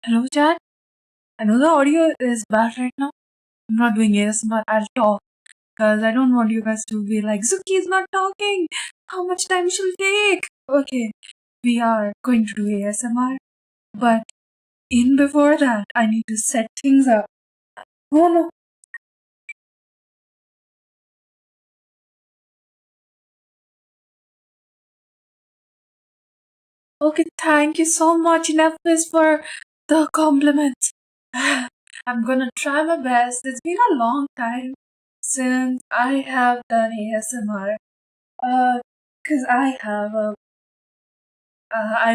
Hello, chat. I know the audio is bad right now. I'm not doing ASMR. I'll talk because I don't want you guys to be like, Zuki is not talking. How much time she'll take? Okay, we are going to do ASMR, but in before that, I need to set things up. Oh no. Okay, thank you so much, Nefis, for the compliments. I'm gonna try my best. It's been a long time since I have done ASMR. Cause I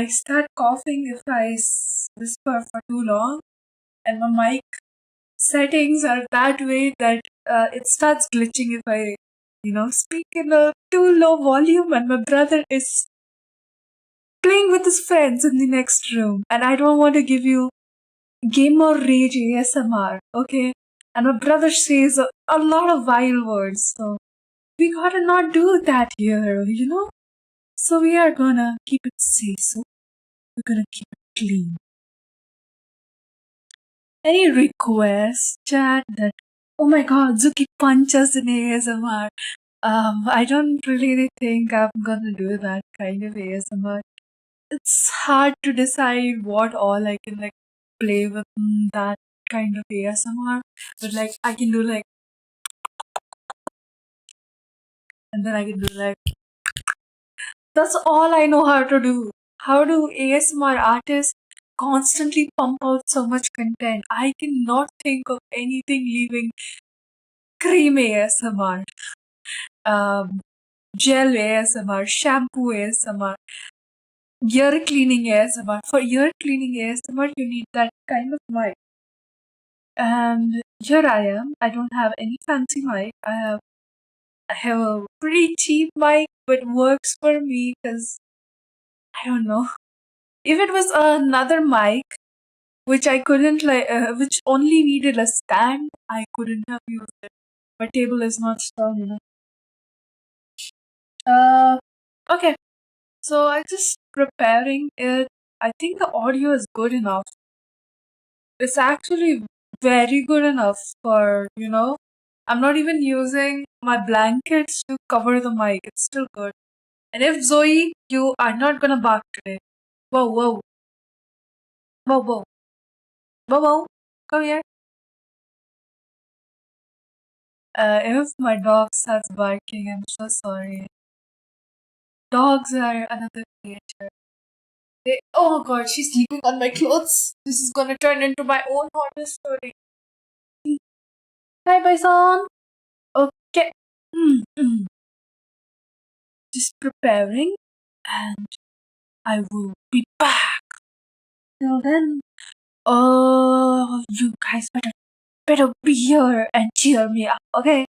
start coughing if I whisper for too long, and my mic settings are that way that it starts glitching if I, speak in a too low volume, and my brother is playing with his friends in the next room, and I don't want to give you gamer rage ASMR, okay? And my brother says a lot of vile words, so we gotta not do that here. So we are gonna keep it safe. So we're gonna keep it clean. Any requests, chat? That oh my god, Zuki punches in ASMR. I don't really think I'm gonna do that kind of ASMR. It's hard to decide what all I can like play with that kind of ASMR. But like I can do like, and then I can do like. That's all I know how to do. How do ASMR artists constantly pump out so much content? I cannot think of anything leaving cream ASMR, um, gel ASMR, shampoo ASMR, ear cleaning ASMR. For ear cleaning ASMR, you need that kind of mic. And here I am. I don't have any fancy mic. I have a pretty cheap mic, but works for me because I don't know. If it was another mic, which I couldn't which only needed a stand, I couldn't have used it. My table is not strong enough. Okay. So I just preparing it. I think the audio is good enough. It's actually very good enough for. I'm not even using my blankets to cover the mic. It's still good. And if Zoe, you are not gonna bark today. Whoa, whoa, whoa, whoa, whoa, whoa. Come here. If my dog starts barking, I'm so sorry. Dogs are another creature. Oh god, she's sleeping on my clothes. This is gonna turn into my own horror story. Hi, Bison. Okay. Just preparing, and I will be back. Till then, oh, you guys better be here and cheer me up, okay?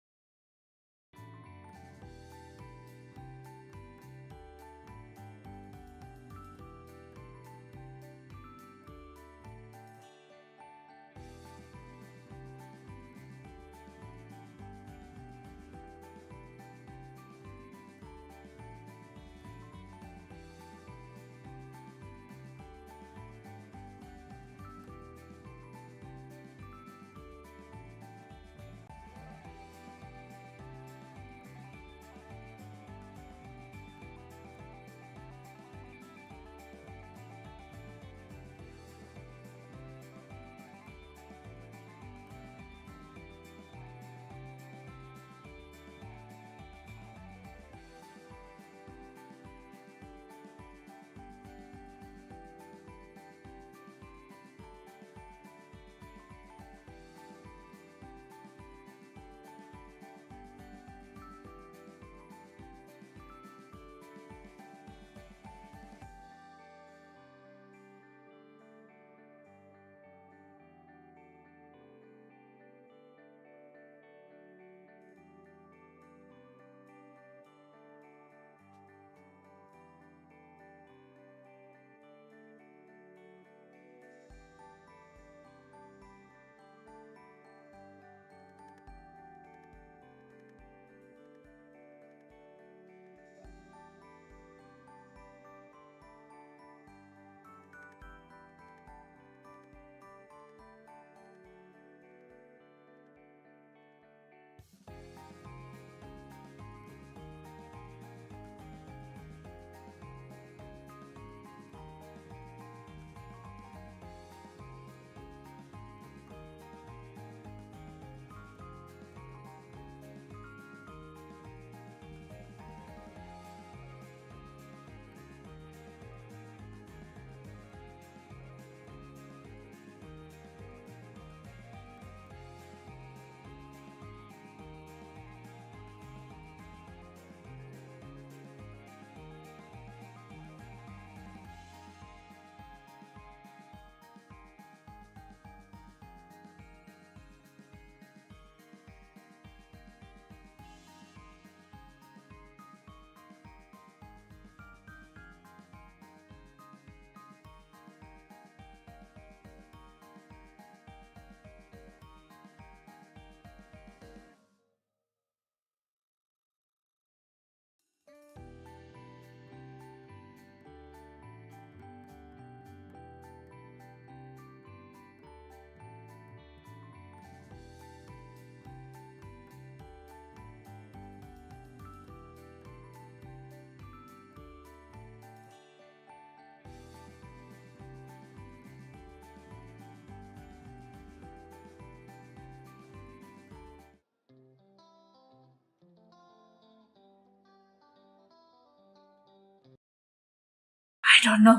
don't know.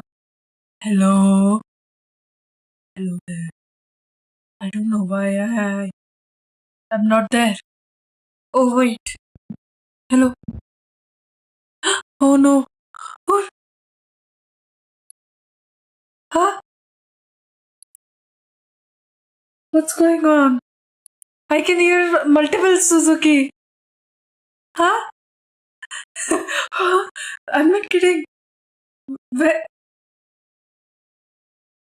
Hello? Hello there. I don't know why I'm not there. Oh, wait. Hello? Oh no. Oh, huh? What's going on? I can hear multiple Suzuki. Huh? I'm not kidding. Where?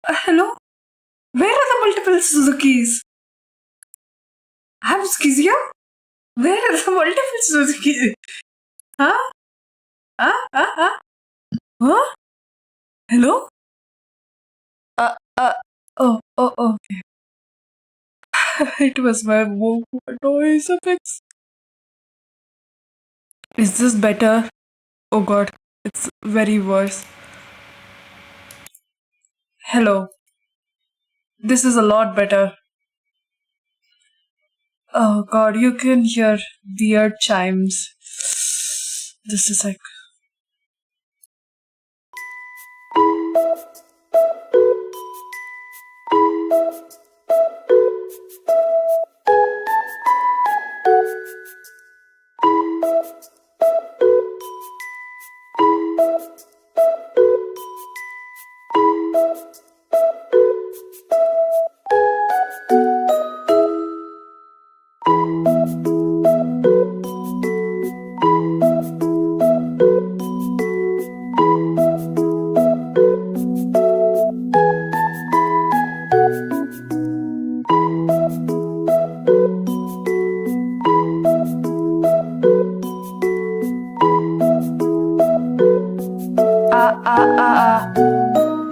Hello? Where are the multiple Suzukis? I'm Skizia? Where are the multiple Suzuki? Huh? Huh? Huh? Huh? Huh? Hello? Uh, uh, okay. It was my noise effects. Is this better? Oh god, it's very worse. Hello. This is a lot better. Oh god, you can hear weird chimes. This is like.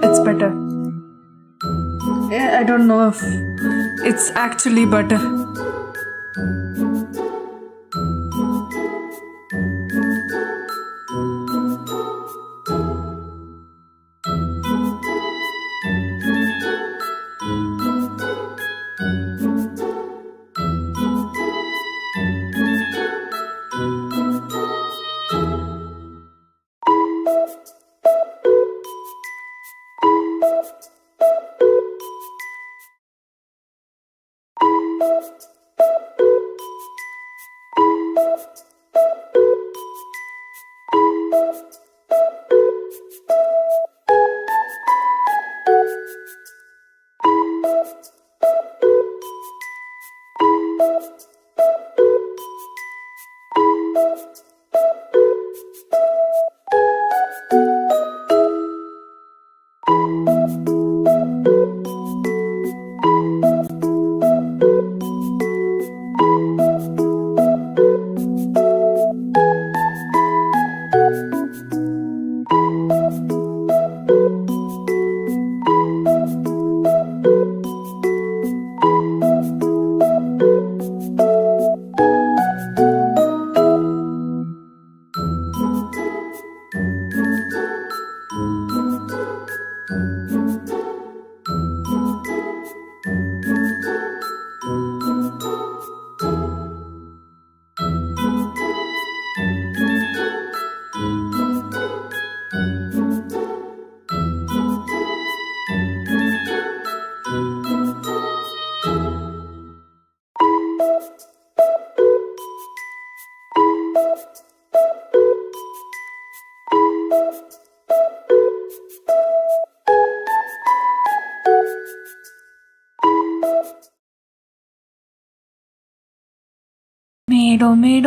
It's better. Yeah, I don't know if it's actually better.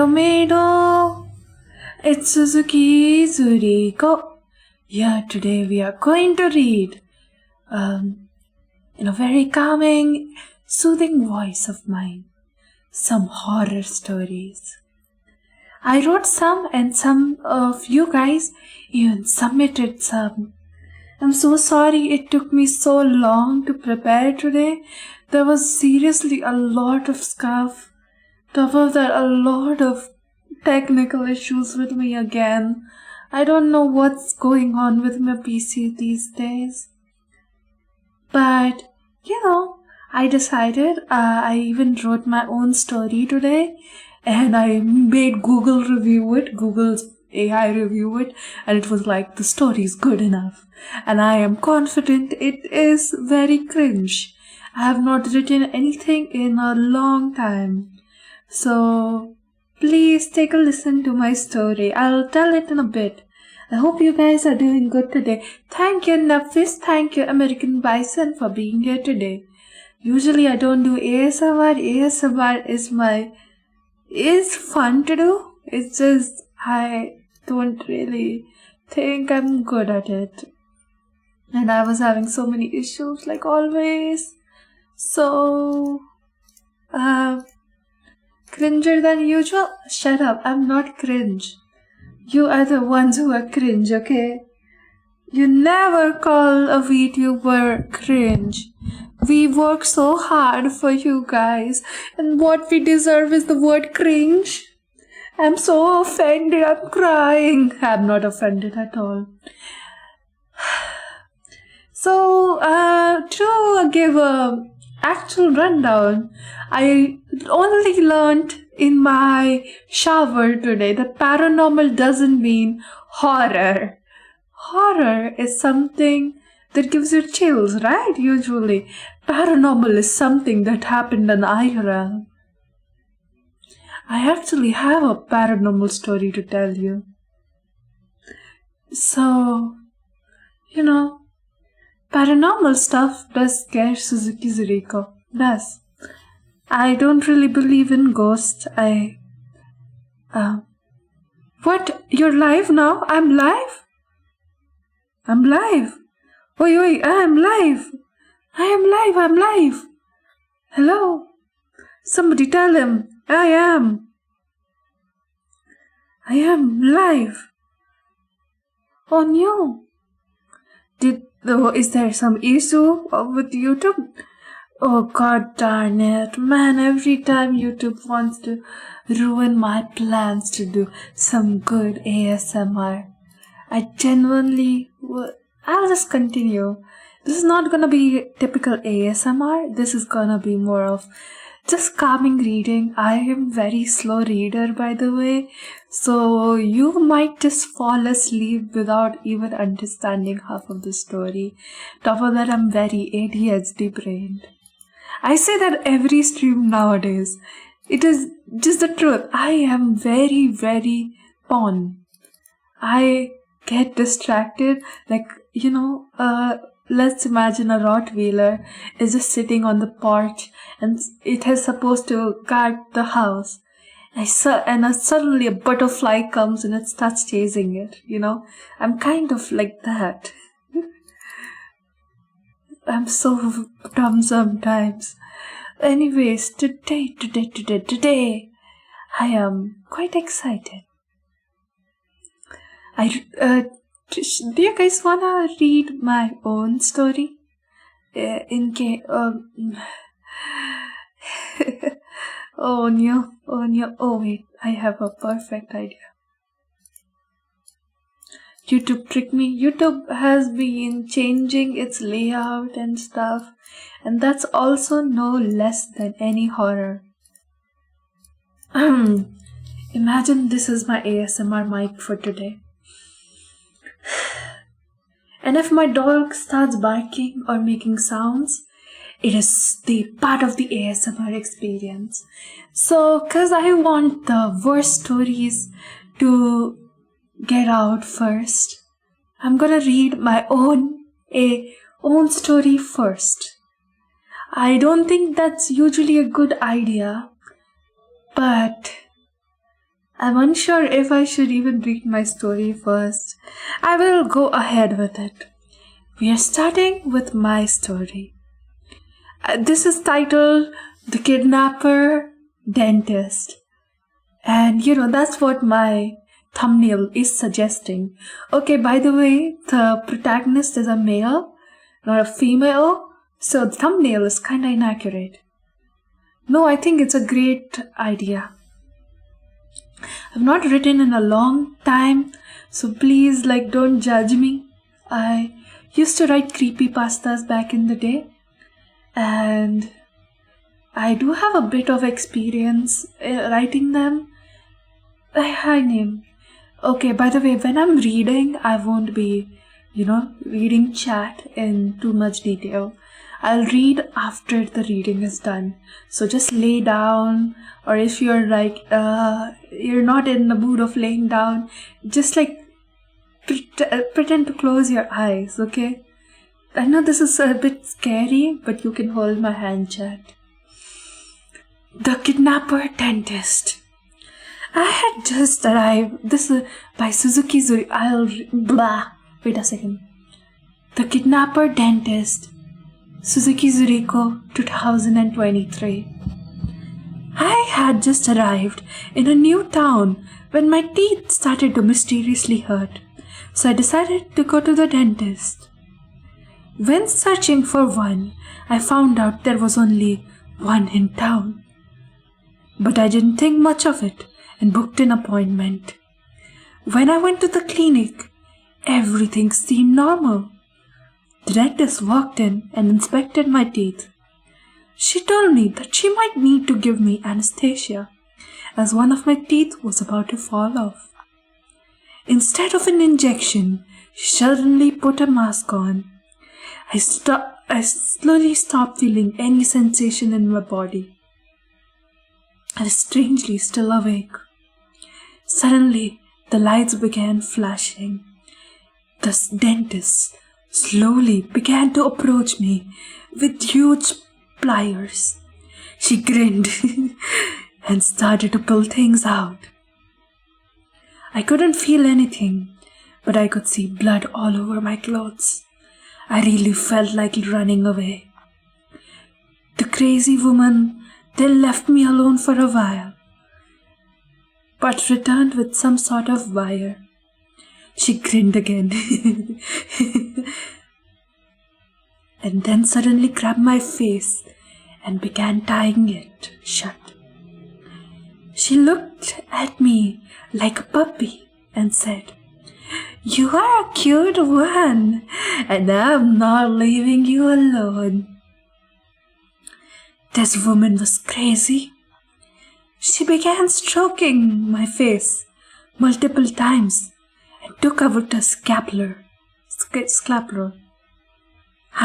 Meido. It's Suzuki Zuriko. Yeah, today we are going to read, in a very calming, soothing voice of mine, some horror stories. I wrote some, and some of you guys even submitted some. I'm so sorry it took me so long to prepare today. There was seriously a lot of stuff. Top of that, a lot of technical issues with me again. I don't know what's going on with my PC these days. But, I decided, I even wrote my own story today, and I made Google review it. Google's AI review it, and it was like, the story is good enough. And I am confident it is very cringe. I have not written anything in a long time. So, please take a listen to my story. I'll tell it in a bit. I hope you guys are doing good today. Thank you, Nafis. Thank you, American Bison, for being here today. Usually I don't do ASMR. ASMR is fun to do. It's just I don't really think I'm good at it. And I was having so many issues like always. So cringer than usual? Shut up, I'm not cringe. You are the ones who are cringe, okay? You never call a VTuber cringe. We work so hard for you guys, and what we deserve is the word cringe. I'm so offended, I'm crying. I'm not offended at all. So, to give a actual rundown, I only learned in my shower today that paranormal doesn't mean horror. Horror is something that gives you chills, right? Usually. Paranormal is something that happened in IRL. I actually have a paranormal story to tell you. So, paranormal stuff does scare Suzuki Zuriko. Does. I don't really believe in ghosts. What? You're live now? I'm live? I'm live. Oi, I'm live. I'm live. Hello? Somebody tell him. I am live. Oh no. Is there some issue with YouTube? Oh god darn it. Man, every time YouTube wants to ruin my plans to do some good ASMR. I genuinely I'll just continue. This is not gonna be typical ASMR. This is gonna be more of just calming reading. I am very slow reader, by the way, so you might just fall asleep without even understanding half of the story. Top of that, I'm very ADHD brained. I say that every stream nowadays. It is just the truth. I am very, very pawn. I get distracted, like, let's imagine a Rottweiler is just sitting on the porch and it is supposed to guard the house. And suddenly a butterfly comes and it starts chasing it, I'm kind of like that. I'm so dumb sometimes. Anyways, today, I am quite excited. Do you guys wanna read my own story? Oh no. Oh wait, I have a perfect idea. YouTube tricked me. YouTube has been changing its layout and stuff, and that's also no less than any horror. Imagine this is my ASMR mic for today. And if my dog starts barking or making sounds, it is the part of the ASMR experience. So, cause I want the worst stories to get out first, I'm gonna read my own story first. I don't think that's usually a good idea, but I'm unsure if I should even read my story first. I will go ahead with it. We are starting with my story. This is titled The Kidnapper Dentist. And that's what my thumbnail is suggesting. Okay, by the way, the protagonist is a male, not a female, so the thumbnail is kinda inaccurate. No, I think it's a great idea. I've not written in a long time, so please, don't judge me. I used to write creepypastas back in the day, and I do have a bit of experience writing them. Hi, name. Okay, by the way, when I'm reading, I won't be, reading chat in too much detail. I'll read after the reading is done. So just lay down, or if you're like, you're not in the mood of laying down, just like pretend to close your eyes, okay? I know this is a bit scary, but you can hold my hand, chat. The Kidnapper Dentist. I had just arrived. This is by Suzuki Zuriko. Wait a second. The Kidnapper Dentist. Suzuki Zuriko, 2023. I had just arrived in a new town when my teeth started to mysteriously hurt, so I decided to go to the dentist. When searching for one, I found out there was only one in town. But I didn't think much of it and booked an appointment. When I went to the clinic, everything seemed normal. The dentist walked in and inspected my teeth. She told me that she might need to give me anesthesia, as one of my teeth was about to fall off. Instead of an injection, she suddenly put a mask on. I slowly stopped feeling any sensation in my body. I was strangely still awake. Suddenly, the lights began flashing. The dentist slowly began to approach me with huge pliers. She grinned and started to pull things out. I couldn't feel anything, but I could see blood all over my clothes. I really felt like running away. The crazy woman then left me alone for a while, but returned with some sort of wire. She grinned again and then suddenly grabbed my face and began tying it shut. She looked at me like a puppy and said, "You are a cute one, and I'm not leaving you alone." This woman was crazy. She began stroking my face multiple times and took out a scalpel.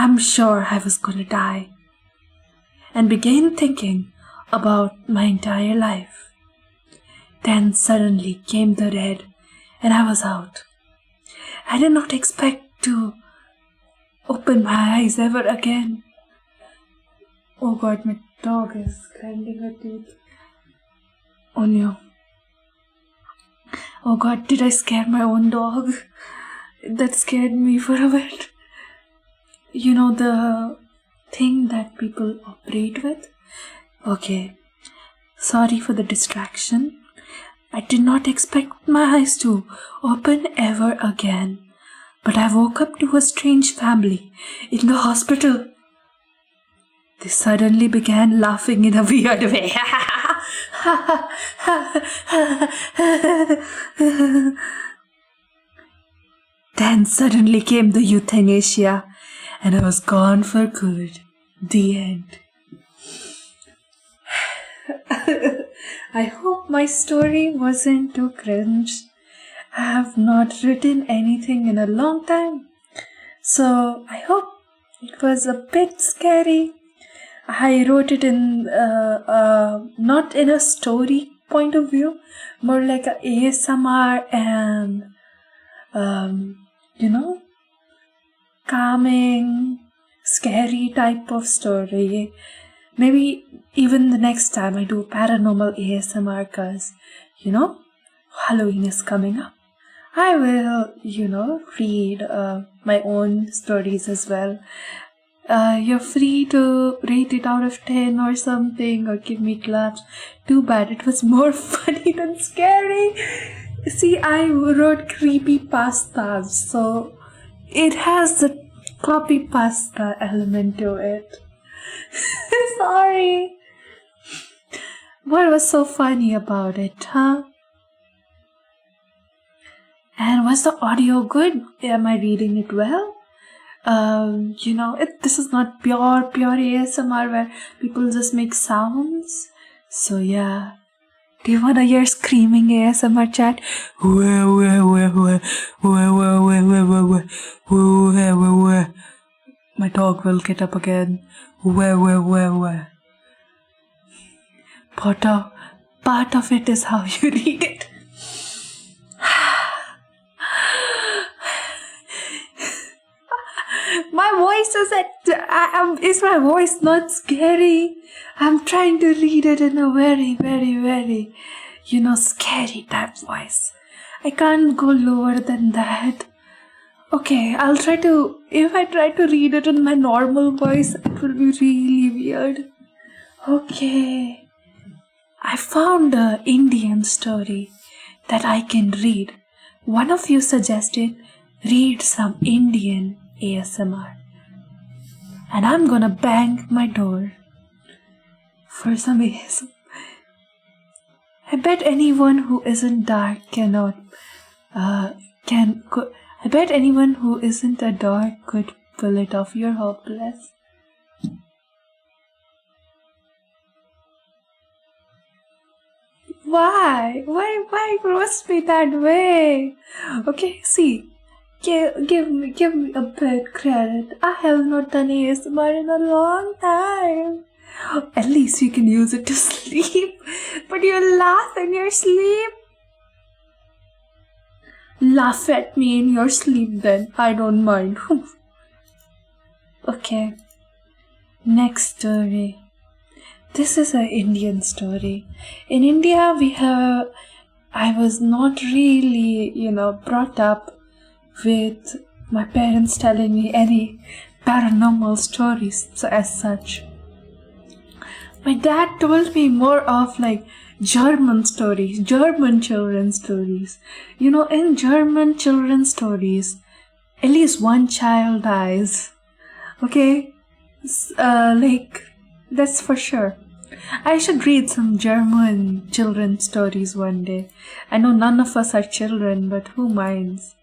I'm sure I was gonna die, and began thinking about my entire life. Then suddenly came the red, and I was out. I did not expect to open my eyes ever again. Oh God, my dog is grinding her teeth. Oh no. Oh God, did I scare my own dog? That scared me for a bit. You know the thing that people operate with? Okay. Sorry for the distraction. I did not expect my eyes to open ever again. But I woke up to a strange family in the hospital. They suddenly began laughing in a weird way. Then suddenly came the euthanasia, and I was gone for good. The end. I hope my story wasn't too cringe. I have not written anything in a long time, so I hope it was a bit scary. I wrote it in not in a story point of view, more like a ASMR and calming, scary type of story. Maybe even the next time I do paranormal ASMR, cause Halloween is coming up. I will read my own stories as well. You're free to rate it out of 10 or something, or give me claps. Too bad it was more funny than scary. See, I wrote creepy pastas, so it has the copy pasta element to it. Sorry. What was so funny about it, huh? And was the audio good? Am I reading it well? This is not pure ASMR where people just make sounds. So yeah, Do you wanna hear screaming ASMR chat? My dog will get up again. Part of it is how you read it. My voice is my voice not scary? I'm trying to read it in a very, very, very, scary type voice. I can't go lower than that. Okay, if I try to read it in my normal voice, it will be really weird. Okay. I found an Indian story that I can read. One of you suggested read some Indian ASMR. And I'm gonna bang my door for some ASMR. I bet anyone who isn't dark I bet anyone who isn't a dog could pull it off. You're hopeless. Why? Why roast me that way? Okay, see. Give me a bit credit. I have not done ASMR in a long time. At least you can use it to sleep. But you laugh in your sleep. Laugh at me in your sleep then. I don't mind. Okay. Next story. This is an Indian story. In India, I was not really, brought up with my parents telling me any paranormal stories as such. My dad told me more of like German stories, German children's stories. In German children's stories, at least one child dies. Okay? That's for sure. I should read some German children's stories one day. I know none of us are children, but who minds?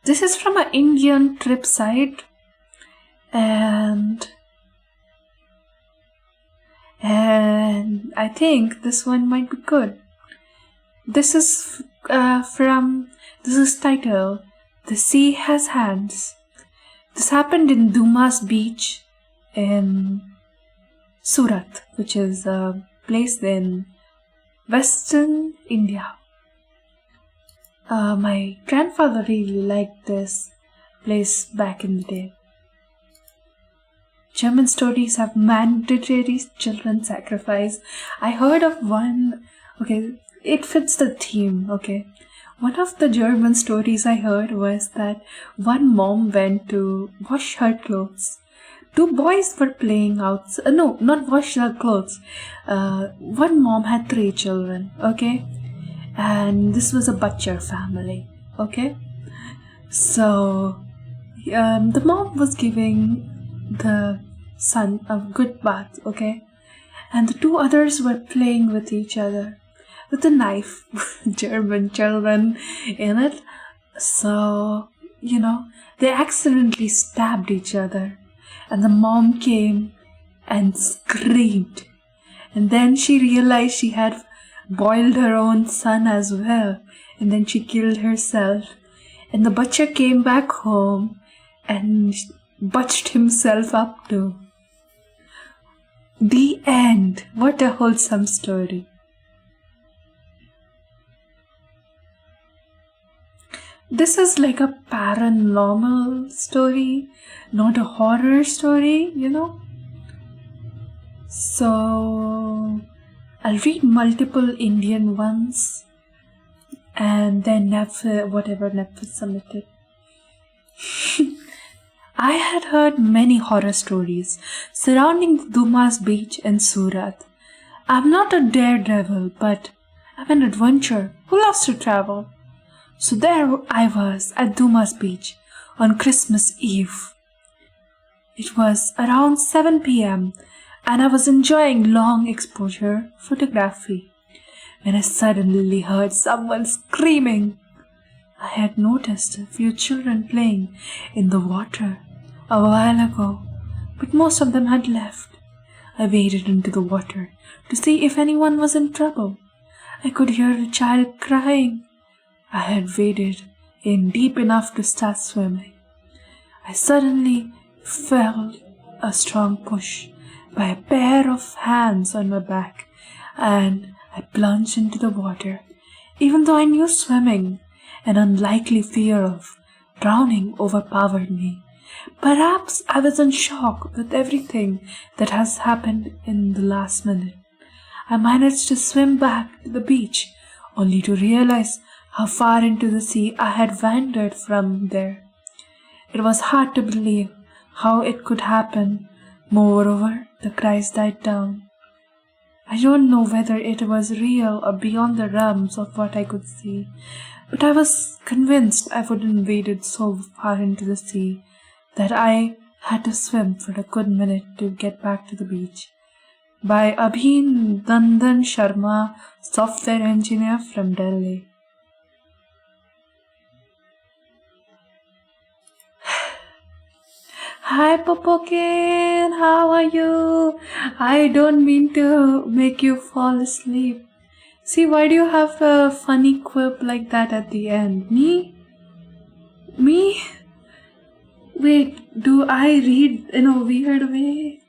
This is from an Indian trip site, and I think this one might be good. This is titled "The Sea Has Hands." This happened in Dumas Beach in Surat, which is a place in Western India. My grandfather really liked this place back in the day. German stories have mandatory children sacrifice. I heard of one. Okay, it fits the theme. Okay, one of the German stories I heard was that one mom went to wash her clothes. Two boys were playing out. No, not wash their clothes. One mom had 3 children. Okay, and this was a butcher family. Okay, so the mom was giving the son a good bath. Okay, and the 2 others were playing with each other with a knife. German children in it. So they accidentally stabbed each other. And the mom came and screamed. And then she realized she had boiled her own son as well. And then she killed herself. And the butcher came back home and butched himself up too. The end. What a wholesome story. This is like a paranormal story, not a horror story, So, I'll read multiple Indian ones and then whatever Netflix submitted. I had heard many horror stories surrounding Dumas Beach and Surat. I'm not a daredevil, but I'm an adventurer who loves to travel. So there I was at Dumas Beach on Christmas Eve. It was around 7 p.m. and I was enjoying long exposure photography when I suddenly heard someone screaming. I had noticed a few children playing in the water a while ago, but most of them had left. I waded into the water to see if anyone was in trouble. I could hear a child crying. I had waded in deep enough to start swimming. I suddenly felt a strong push by a pair of hands on my back, and I plunged into the water. Even though I knew swimming, an unlikely fear of drowning overpowered me. Perhaps I was in shock with everything that has happened in the last minute. I managed to swim back to the beach, only to realize how far into the sea I had wandered from there. It was hard to believe how it could happen. Moreover, the cries died down. I don't know whether it was real or beyond the realms of what I could see, but I was convinced I wouldn't waded so far into the sea that I had to swim for a good minute to get back to the beach. By Abhinandan Sharma, software engineer from Delhi. Hi Popokin, how are you? I don't mean to make you fall asleep. See, why do you have a funny quip like that at the end? Me? Me? Wait, do I read in a weird way?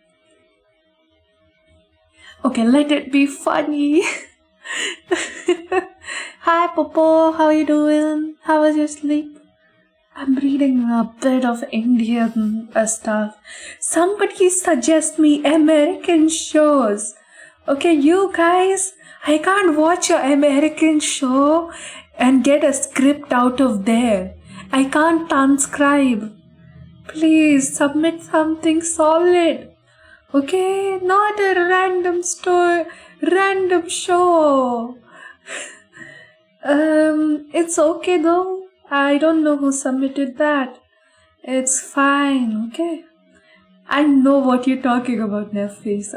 Okay, let it be funny. Hi Popo, how you doing? How was your sleep? I'm reading a bit of Indian stuff. Somebody suggest me American shows. Okay, you guys, I can't watch an American show and get a script out of there. I can't transcribe. Please submit something solid. Okay, not a random show. It's okay though. I don't know who submitted that. It's fine, okay? I know what you're talking about, Nefis.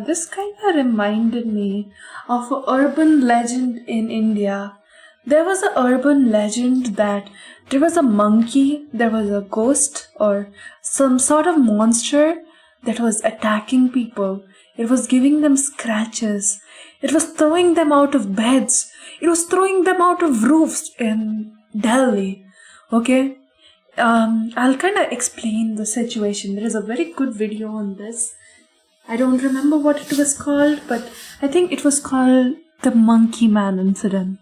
This kind of reminded me of an urban legend in India. There was an urban legend that there was a monkey, there was a ghost or some sort of monster that was attacking people. It was giving them scratches. It was throwing them out of beds. It was throwing them out of roofs in Delhi. Okay? I'll kind of explain the situation. There is a very good video on this. I don't remember what it was called, but I think it was called the Monkey Man incident.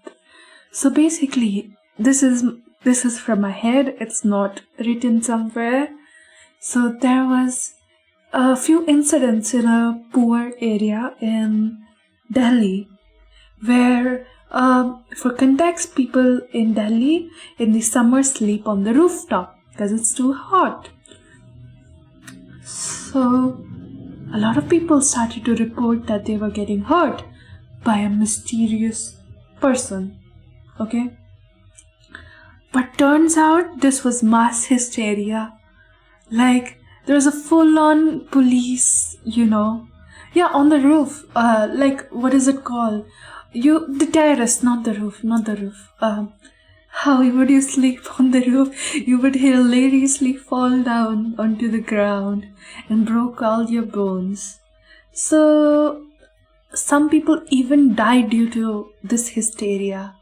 So basically, this is from my head. It's not written somewhere. So there was a few incidents in a poor area in Delhi where, for context, people in Delhi in the summer sleep on the rooftop because it's too hot. So a lot of people started to report that they were getting hurt by a mysterious person. Okay? But turns out this was mass hysteria. Like, there was a full-on police, yeah, on the roof. What is it called? The terrace, not the roof. How would you sleep on the roof? You would hilariously fall down onto the ground and broke all your bones. So, some people even died due to this hysteria.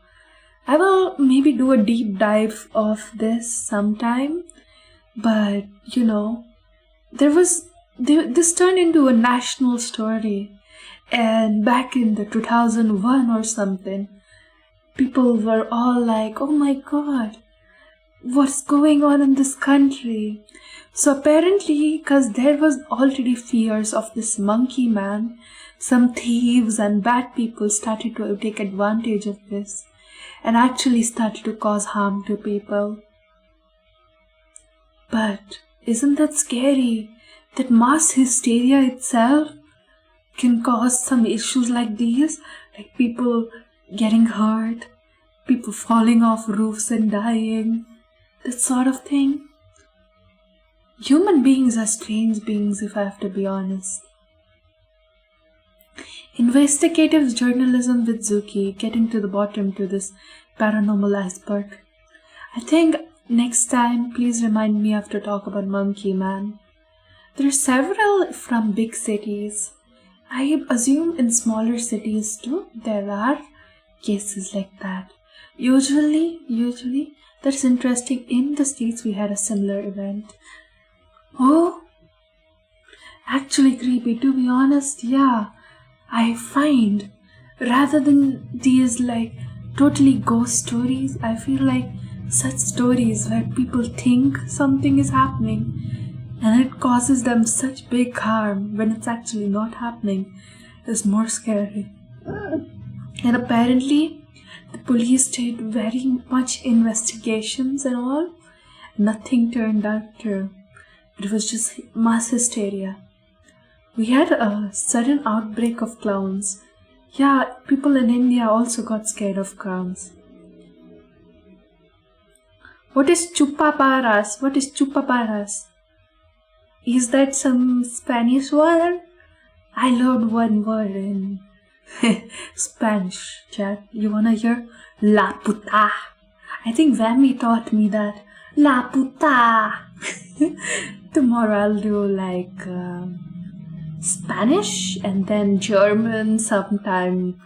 I will maybe do a deep dive of this sometime, but this turned into a national story, and back in the 2001 or something, people were all like, oh my god, what's going on in this country? So apparently, because there was already fears of this monkey man, some thieves and bad people started to take advantage of this and actually started to cause harm to people. But isn't that scary? That mass hysteria itself can cause some issues like these, like people getting hurt, people falling off roofs and dying, that sort of thing. Human beings are strange beings, if I have to be honest. Investigative journalism with Zuki, getting to the bottom to this paranormal iceberg. I think next time, please remind me I have to talk about Monkey Man. There are several from big cities. I assume in smaller cities too, there are cases like that. Usually, that's interesting. In the States, we had a similar event. Oh, actually creepy. To be honest, yeah. I find rather than these like totally ghost stories, I feel like such stories where people think something is happening and it causes them such big harm when it's actually not happening is more scary. And apparently, the police did very much investigations and all. Nothing turned out true. It was just mass hysteria. We had a sudden outbreak of clowns. Yeah, people in India also got scared of clowns. What is chupaparas? What is chupaparas? Is that some Spanish word? I learned one word in Spanish, chat. You wanna hear? La puta. I think Vammy taught me that. La puta. Tomorrow I'll do like Spanish and then German sometime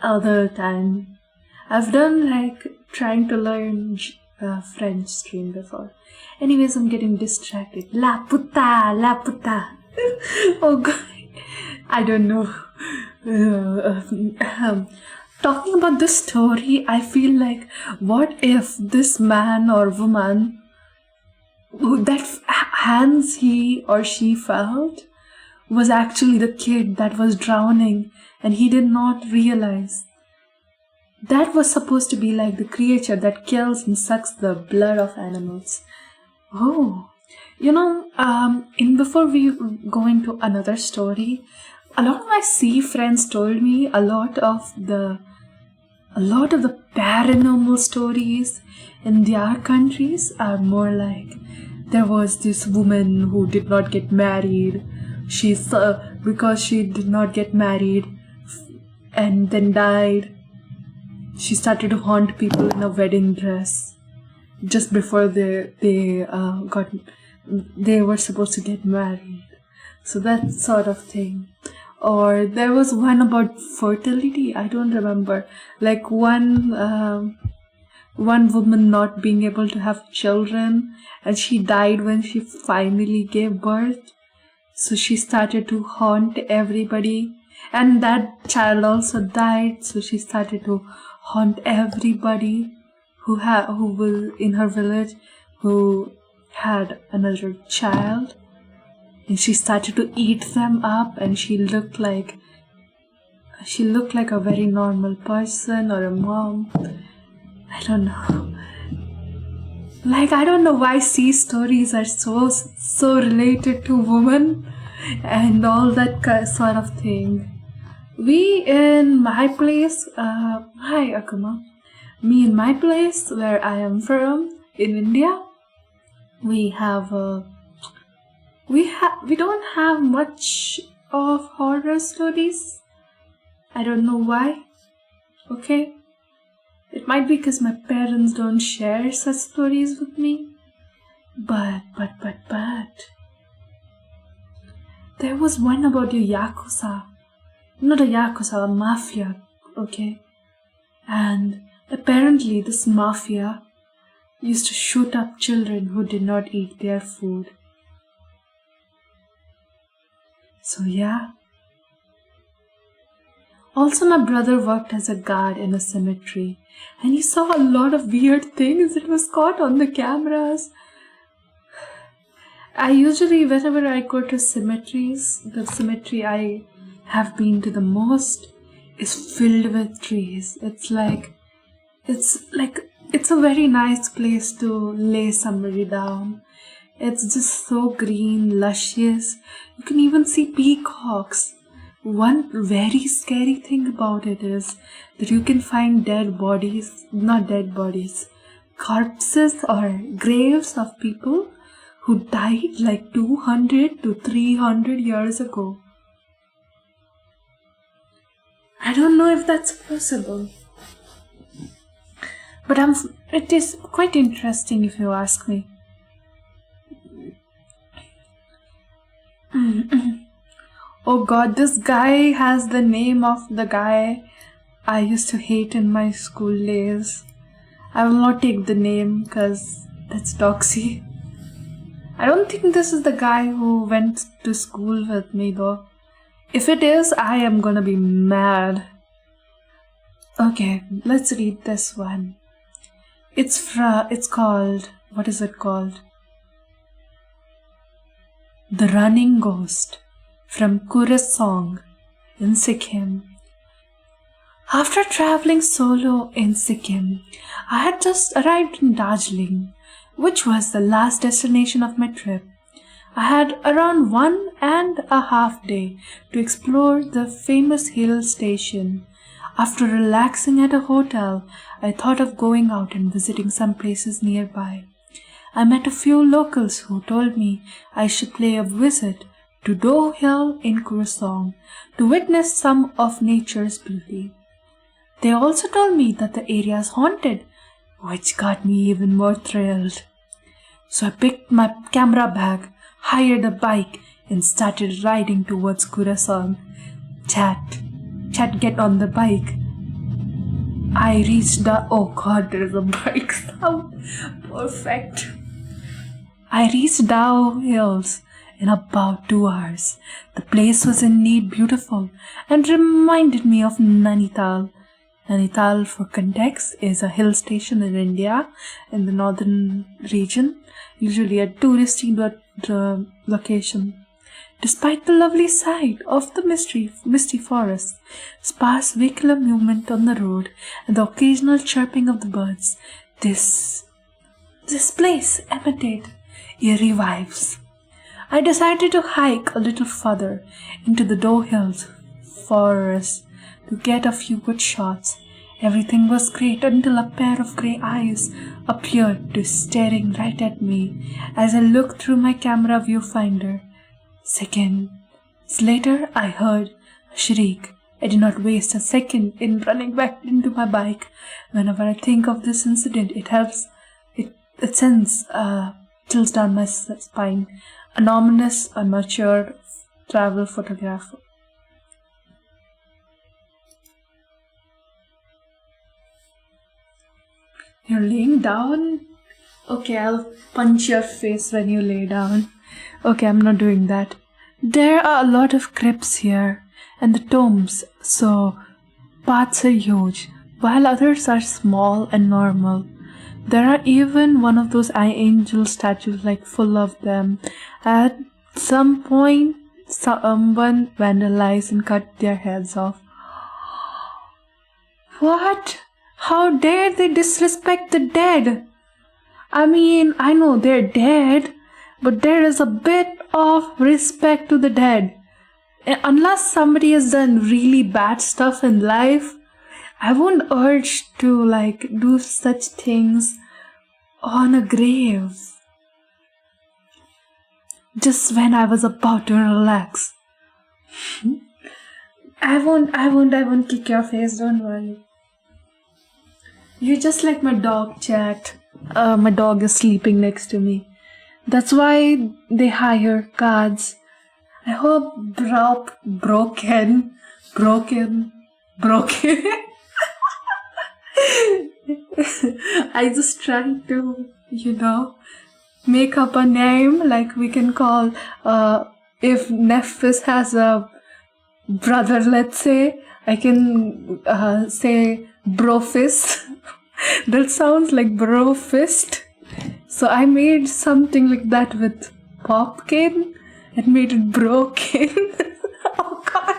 other time. I've done like trying to learn French stream before. Anyways, I'm getting distracted. La puta, la puta. Oh god, I don't know. Talking about this story, I feel like what if this man or woman, that hands he or she felt, was actually the kid that was drowning and he did not realize. That was supposed to be like the creature that kills and sucks the blood of animals. Oh, before we go into another story, a lot of my sea friends told me a lot of the paranormal stories in their countries are more like there was this woman who did not get married. Because she did not get married and then died, she started to haunt people in a wedding dress just before they were supposed to get married. So that sort of thing. Or there was one about fertility. I don't remember. Like one woman not being able to have children, and she died when she finally gave birth. So she started to haunt everybody, and that child also died. So she started to haunt everybody who was in her village who had another child, and she started to eat them up. And she looked like a very normal person or a mom. I don't know. Like, I don't know why sea stories are so related to women and all that sort of thing. We in my place, hi Akuma. Me in my place where I am from in India, we don't have much of horror stories. I don't know why. Okay. It might be because my parents don't share such stories with me. But. There was one about a Yakuza. Not a Yakuza, a mafia. Okay? And apparently this mafia used to shoot up children who did not eat their food. So yeah. Also, my brother worked as a guard in a cemetery, and he saw a lot of weird things. It was caught on the cameras. I usually, whenever I go to cemeteries, the cemetery I have been to the most is filled with trees. It's a very nice place to lay somebody down. It's just so green, luscious. You can even see peacocks. One very scary thing about it is that you can find corpses or graves of people who died like 200 to 300 years ago. I don't know if that's possible. But it is quite interesting if you ask me. Oh god, this guy has the name of the guy I used to hate in my school days. I will not take the name because that's doxy. I don't think this is the guy who went to school with me though. If it is, I am gonna be mad. Okay, let's read this one. It's called, what is it called? The Running Ghost from Kurasong in Sikkim. After traveling solo in Sikkim, I had just arrived in Darjeeling, which was the last destination of my trip. I had around 1.5 days to explore the famous hill station. After relaxing at a hotel, I thought of going out and visiting some places nearby. I met a few locals who told me I should pay a visit to Do Hill in Kurasong to witness some of nature's beauty. They also told me that the area is haunted, which got me even more thrilled. So I picked my camera bag, hired a bike, and started riding towards Kurasong. Chat, get on the bike. I reached the... Oh god, there is a bike sound. Perfect. I reached Dow Hills in about 2 hours. The place was indeed beautiful and reminded me of Nainital. Nainital, for context, is a hill station in India in the northern region, usually a touristy location. Despite the lovely sight of the misty forest, sparse vehicular movement on the road, and the occasional chirping of the birds, this place emanated eerie vibes. I decided to hike a little further into the Do Hills forest to get a few good shots. Everything was great until a pair of grey eyes appeared to staring right at me as I looked through my camera viewfinder. Seconds later, I heard a shriek. I did not waste a second in running back into my bike. Whenever I think of this incident, it sends chills down my spine. An ominous, amateur travel photographer. You're laying down? Okay, I'll punch your face when you lay down. Okay, I'm not doing that. There are a lot of crypts here, and the tombs, so parts are huge, while others are small and normal. There are even one of those eye angel statues, like full of them. At some point, someone vandalized and cut their heads off. What? How dare they disrespect the dead? I mean, I know they're dead, but there is a bit of respect to the dead. Unless somebody has done really bad stuff in life, I won't urge to do such things on a grave. Just when I was about to relax. I won't kick your face, don't worry. You're just like my dog, chat. My dog is sleeping next to me. That's why they hire guards. I hope broken. I just tried to, make up a name like we can call, if Nephis has a brother, let's say, I can say Brofist. That sounds like Brofist. So I made something like that with Popkin and made it broken. Oh god,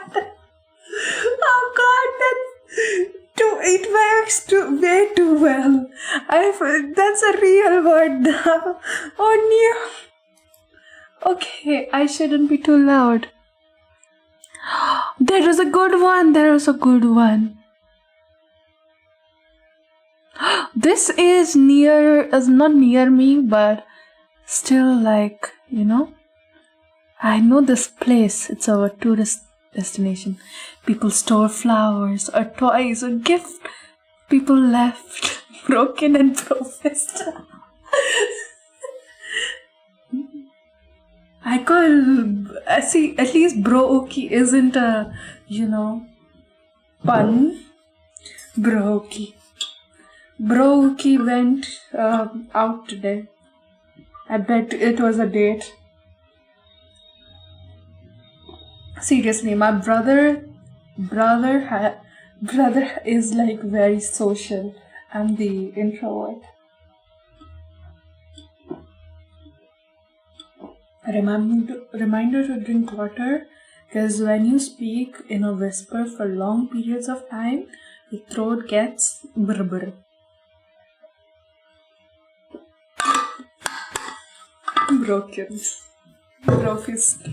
it works way too well. That's a real word now. Oh no. Okay, I shouldn't be too loud. There was a good one. This is not near me, but still I know this place. It's our tourist destination. People store flowers or toys or gifts people left broken and professed. I call, see, at least Brookie isn't a, pun. Brookie. Brookie went out today. I bet it was a date. Seriously, my brother is like very social. I'm the introvert. Reminder to drink water, because when you speak in a whisper for long periods of time, your throat gets brr. Broken. Brofist.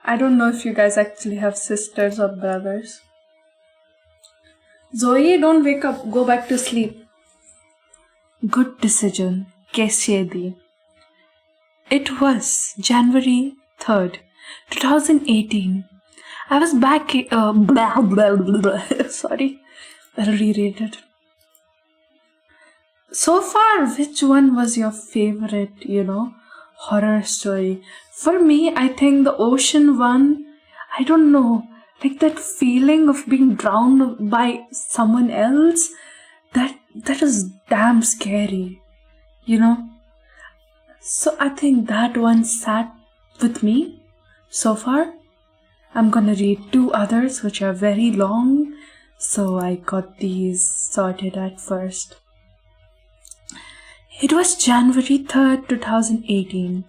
I don't know if you guys actually have sisters or brothers. Zoe, don't wake up. Go back to sleep. Good decision. Keshedi. It was January 3rd, 2018. I was back. Sorry. I'll reread it. So far, which one was your favorite, horror story? For me, I think the ocean one, I don't know, like that feeling of being drowned by someone else, that is damn scary, So I think that one sat with me so far. I'm gonna read 2 others which are very long, so I got these sorted at first. It was January 3rd, 2018.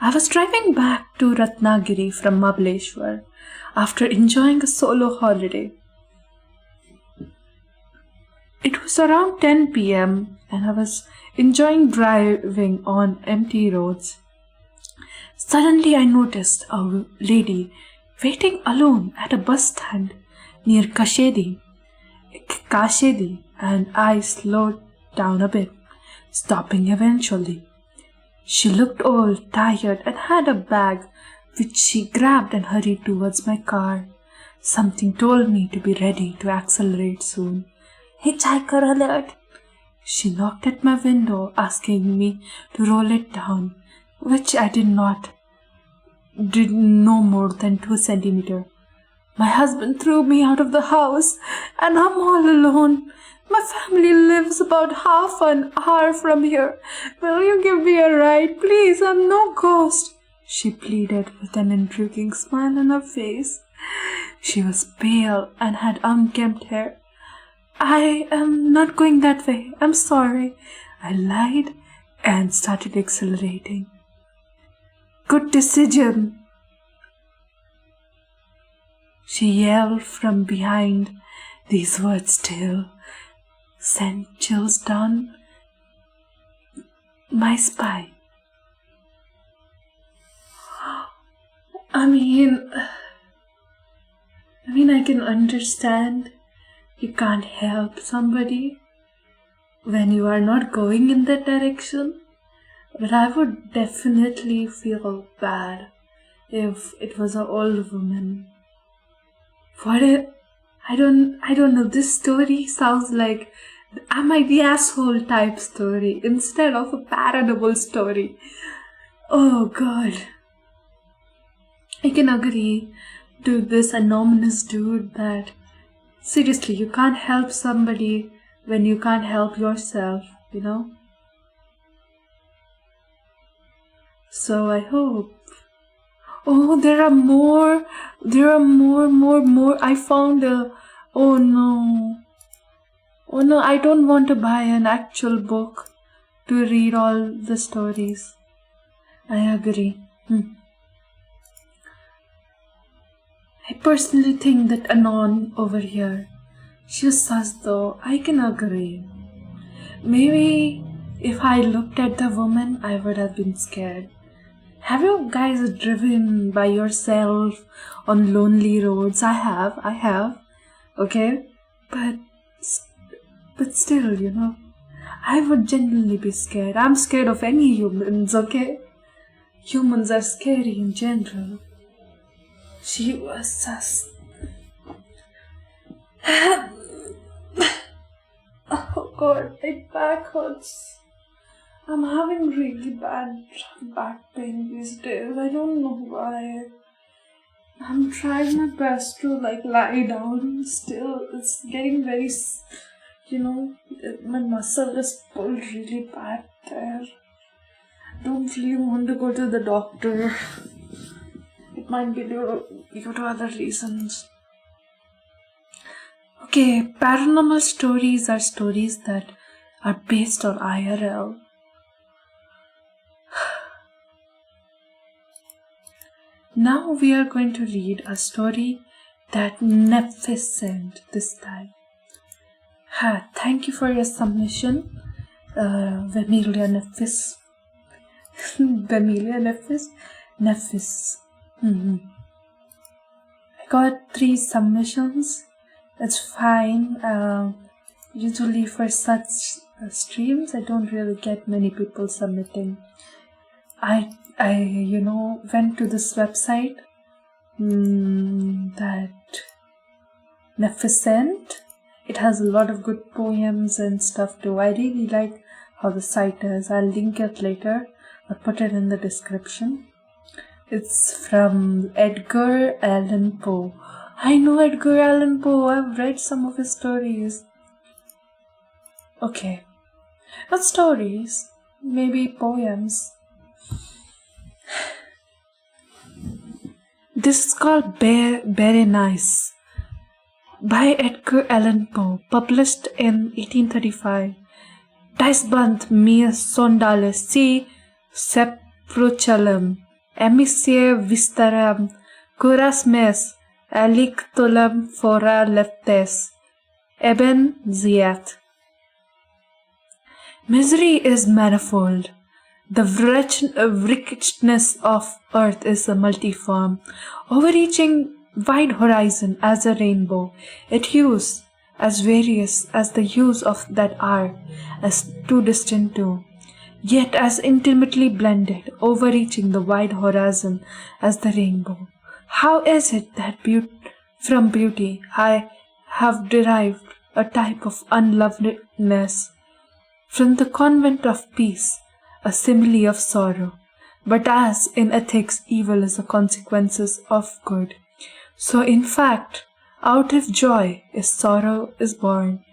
I was driving back to Ratnagiri from Mahabaleshwar after enjoying a solo holiday. It was around 10 p.m. and I was enjoying driving on empty roads. Suddenly I noticed a lady waiting alone at a bus stand near Kashedi, and I slowed down a bit, stopping eventually. She looked old, tired, and had a bag which she grabbed and hurried towards my car. Something told me to be ready to accelerate soon. Hitchhiker alert! She knocked at my window, asking me to roll it down, which I did no more than 2 centimeters. My husband threw me out of the house, and I'm all alone. My family lives about half an hour from here. Will you give me a ride, please? I'm no ghost, she pleaded with an intriguing smile on her face. She was pale and had unkempt hair. I am not going that way. I'm sorry, I lied and started accelerating. Good decision, she yelled from behind. These words still sent chills down my spine. I mean, I can understand you can't help somebody when you are not going in that direction, but I would definitely feel bad if it was an old woman. What if, I don't know, this story sounds like am I the asshole type story instead of a paranormal story. Oh god. I can agree to this anonymous dude that seriously, you can't help somebody when you can't help yourself, So I hope. Oh, there are more. I found oh no, I don't want to buy an actual book to read all the stories. I agree. I personally think that Anon over here, she's sus though. I can agree. Maybe if I looked at the woman, I would have been scared. Have you guys driven by yourself on lonely roads? I have. Okay? But still, I would genuinely be scared. I'm scared of any humans, okay? Humans are scary in general. She was sus. Oh god, my back hurts. I'm having really bad back pain these days. I don't know why. I'm trying my best to lie down. Still, it's getting very, my muscle is pulled really bad there. Don't really want to go to the doctor. It might be due to other reasons. Okay, paranormal stories are stories that are based on IRL. Now we are going to read a story that Nephis sent this time. Thank you for your submission, Vemilia Nephis. Vemilia Nephis? Nephis. I got 3 submissions. It's fine. Usually for such streams, I don't really get many people submitting. I went to this website that Nephis sent. It has a lot of good poems and stuff too. I really like how the site is. I'll link it later. I'll put it in the description. It's from Edgar Allan Poe. I know Edgar Allan Poe. I've read some of his stories. Okay. Not stories. Maybe poems. This is called Berenice by Edgar Allan Poe, published in 1835. Das Band mir Sondale si seprochalam, emisie vistaram, curas mes, alictolam fora leptes, eben ziat. Misery is manifold. The wretchedness of earth is a multiform, overreaching wide horizon as a rainbow. Its hues as various as the hues of that are, as too distant too, yet as intimately blended, overreaching the wide horizon as the rainbow. How is it that from beauty I have derived a type of unloveliness, from the convent of peace a simile of sorrow? But as in ethics evil is the consequences of good, so in fact out of joy is sorrow is born.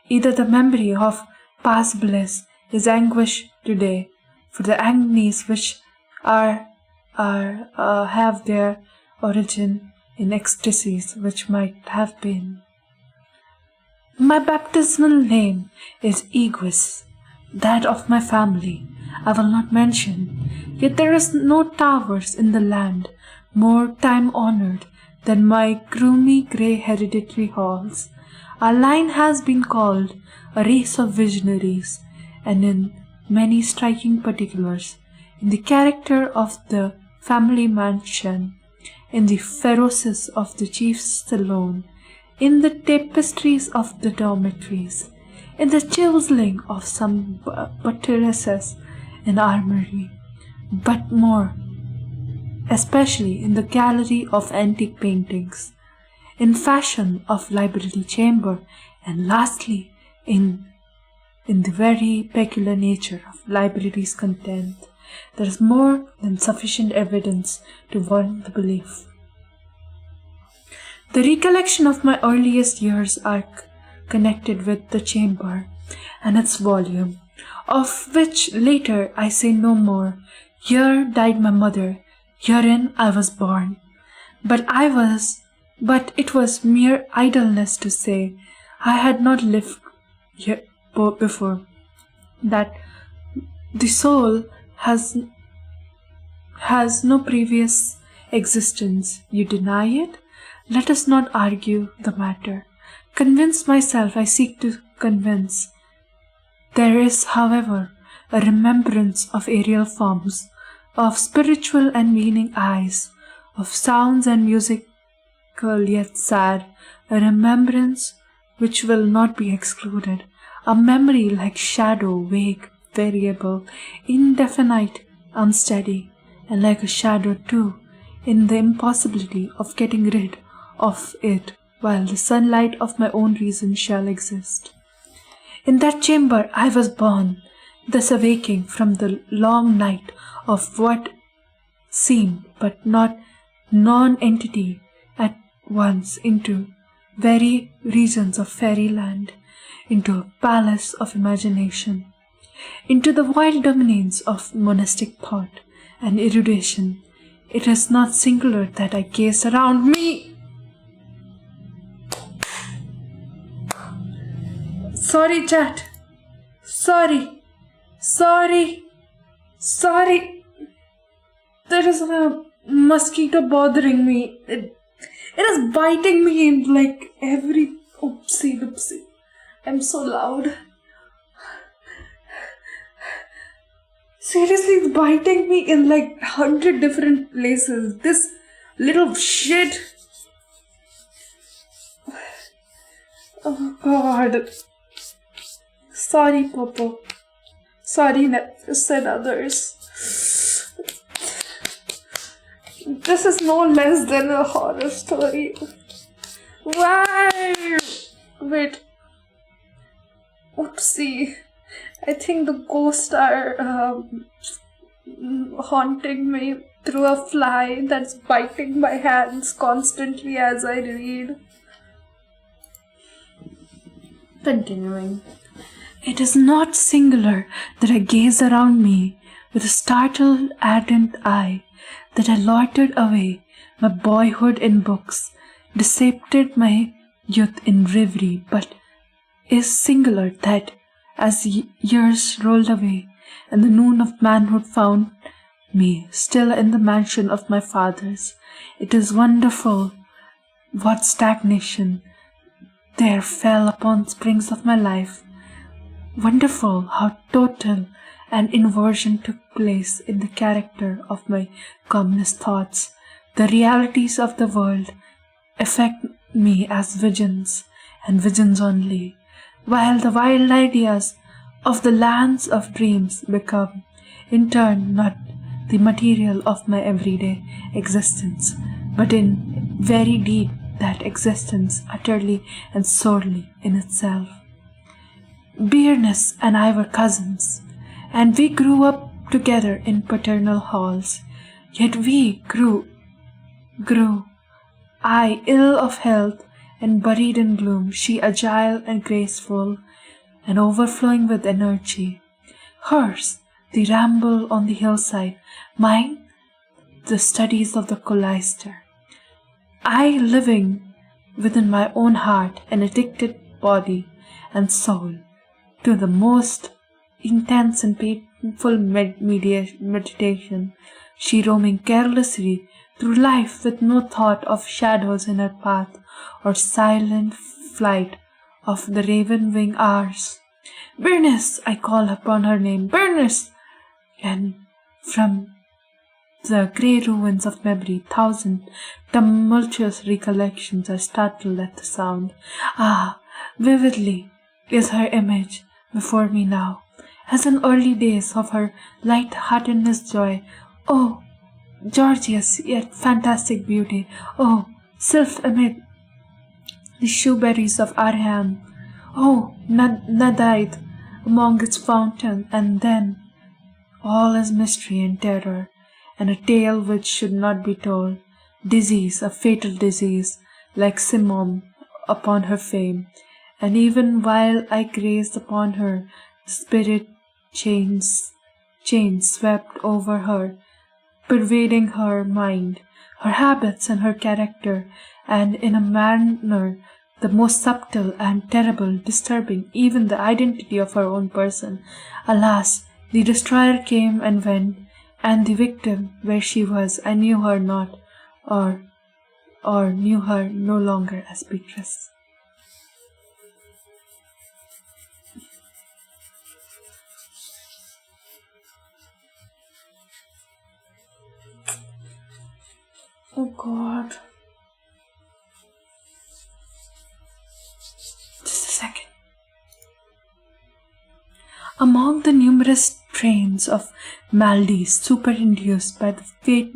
Either the memory of past bliss is anguish today, for the agonies which have their origin in ecstasies which might have been. My baptismal name is Eguis, that of my family I will not mention, yet there is no towers in the land more time-honored than my gloomy grey hereditary halls. Our line has been called a race of visionaries, and in many striking particulars, in the character of the family mansion, in the feroces of the chief saloon, in the tapestries of the dormitories, in the chiseling of some buttresses in armory, but more especially in the gallery of antique paintings, in fashion of library chamber, and lastly in the very peculiar nature of library's content. There is more than sufficient evidence to warrant the belief. The recollection of my earliest years are connected with the chamber and its volume, of which later I say no more. Here died my mother, herein I was born. But it was mere idleness to say I had not lived here before, that the soul has no previous existence. You deny it? Let us not argue the matter. Convince myself I seek to convince. There is, however, a remembrance of aerial forms, of spiritual and meaning eyes, of sounds and musical yet sad, a remembrance which will not be excluded, a memory like shadow, vague, variable, indefinite, unsteady, and like a shadow too, in the impossibility of getting rid of it while the sunlight of my own reason shall exist. In that chamber I was born. thus awaking from the long night of what seemed but not non-entity at once into very regions of fairyland, into a palace of imagination, into the wild domains of monastic thought and erudition. It is not singular that I gaze around me. Sorry, chat. Sorry. There is a mosquito bothering me. It is biting me in like every oopsie. I'm so loud. Seriously, it's biting me in like 100 different places. This little shit. Oh God. Sorry, Popo. Sorry, Neptus and others. This is no less than a horror story. Why? Wait. Oopsie. I think the ghosts are haunting me through a fly that's biting my hands constantly as I read. Continuing. It is not singular that I gaze around me with a startled, ardent eye, that I loitered away my boyhood in books, dissipated my youth in reverie, but is singular that, as years rolled away, and the noon of manhood found me still in the mansion of my fathers, it is wonderful what stagnation there fell upon springs of my life. Wonderful how total an inversion took place in the character of my commonest thoughts. The realities of the world affect me as visions, and visions only, while the wild ideas of the lands of dreams become, in turn, not the material of my everyday existence, but in very deep that existence utterly and sorely in itself. Bearness and I were cousins, and we grew up together in paternal halls, yet we grew, I ill of health and buried in gloom, she agile and graceful, and overflowing with energy. Hers, the ramble on the hillside, mine, the studies of the cloister. I living within my own heart, an addicted body and soul to the most intense and painful meditation, she roaming carelessly through life with no thought of shadows in her path or silent flight of the raven-wing hours. Bernice, I call upon her name, Bernice! And from the grey ruins of memory, thousand tumultuous recollections are startled at the sound. Ah, vividly is her image before me now, as in early days of her light-heartedness joy. Oh, gorgeous yet fantastic beauty! Oh, sylph amid the shoeberries of Arham! Oh, Nadaid among its fountain, and then all is mystery and terror, and a tale which should not be told, disease, a fatal disease, like Simon upon her fame, and even while I gazed upon her, the spirit chains swept over her, pervading her mind, her habits and her character, and in a manner the most subtle and terrible, disturbing even the identity of her own person. Alas, the destroyer came and went, and the victim, where she was, I knew her not, or knew her no longer as Beatrice. Oh God. Just a second. Among the numerous trains of maladies superinduced by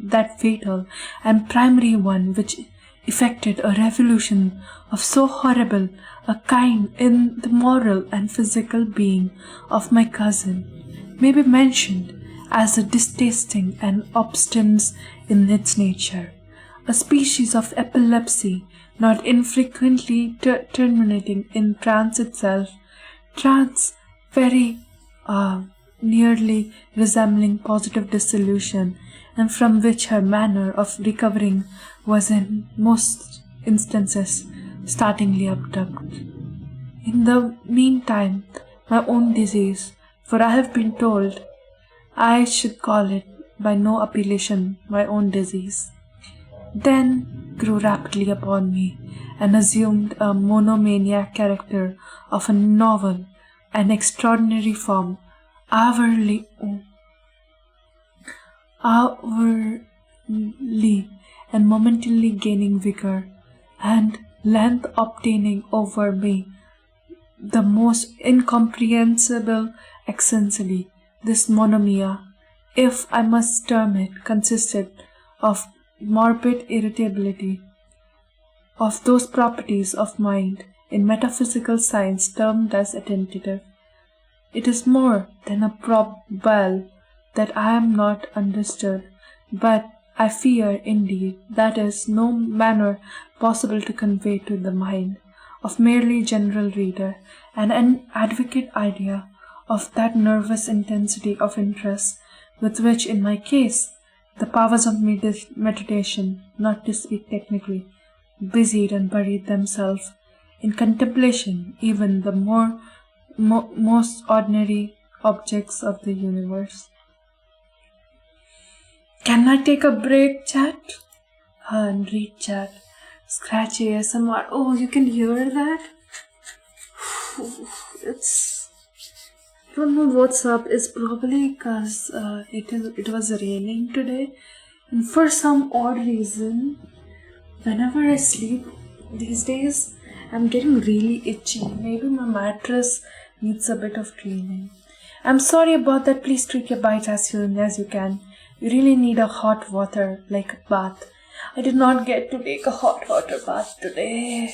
that fatal and primary one which effected a revolution of so horrible a kind in the moral and physical being of my cousin, may be mentioned as a distasting and obstinance in its nature, a species of epilepsy not infrequently terminating in trance itself, trance very nearly resembling positive dissolution, and from which her manner of recovering was in most instances startlingly abrupt. In the meantime, my own disease, for I have been told I should call it by no appellation my own disease, then grew rapidly upon me and assumed a monomaniac character of a novel and extraordinary form, hourly and momentarily gaining vigor, and length obtaining over me the most incomprehensible accentually. This monomania, if I must term it, consisted of morbid irritability, of those properties of mind in metaphysical science termed as attentive. It is more than a probable that I am not understood, but I fear, indeed, that is no manner possible to convey to the mind of merely general reader an advocate idea of that nervous intensity of interest with which, in my case, the powers of meditation, not to speak technically, busied and buried themselves in contemplation even the most ordinary objects of the universe. Can I take a break, chat? And read chat. Scratch ASMR. Oh, you can hear that? I don't know what's up. It's probably because it was raining today, and for some odd reason, whenever I sleep these days, I'm getting really itchy. Maybe my mattress needs a bit of cleaning. I'm sorry about that. Please treat your bites as soon as you can. You really need a hot water, like a bath. I did not get to take a hot water bath today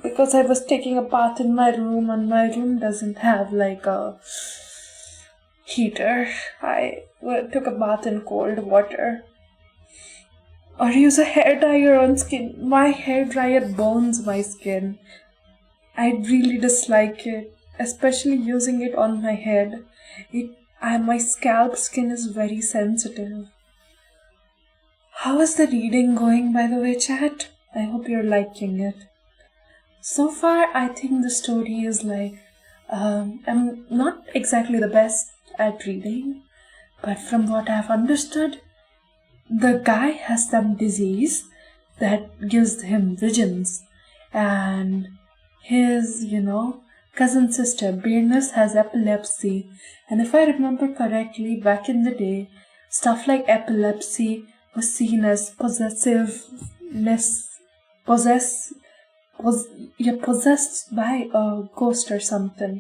because I was taking a bath in my room, and my room doesn't have like a heater. I took a bath in cold water. Or use a hair dryer on skin. My hair dryer burns my skin. I really dislike it, especially using it on my head. My scalp skin is very sensitive. How is the reading going, by the way, chat? I hope you're liking it. So far, I think the story is like, I'm not exactly the best at reading, but from what I've understood, the guy has some disease that gives him visions, and his, cousin sister, Bearness, has epilepsy. And if I remember correctly, back in the day, stuff like epilepsy was seen as you're possessed by a ghost or something.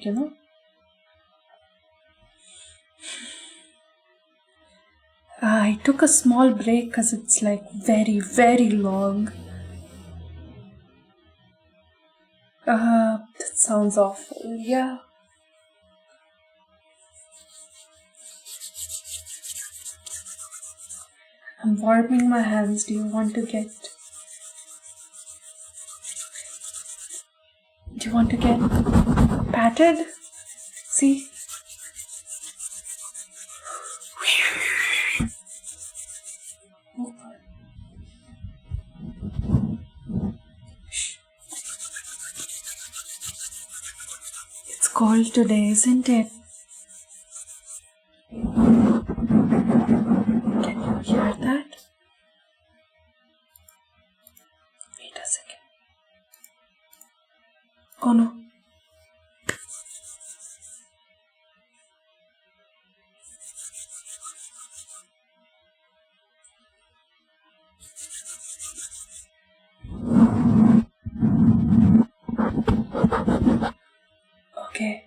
I took a small break because it's like very, very long. That sounds awful. Yeah. I'm warming my hands. Do you want to get patted? See? It's cold today, isn't it? Can you hear that? Wait a second. Oh no. Okay.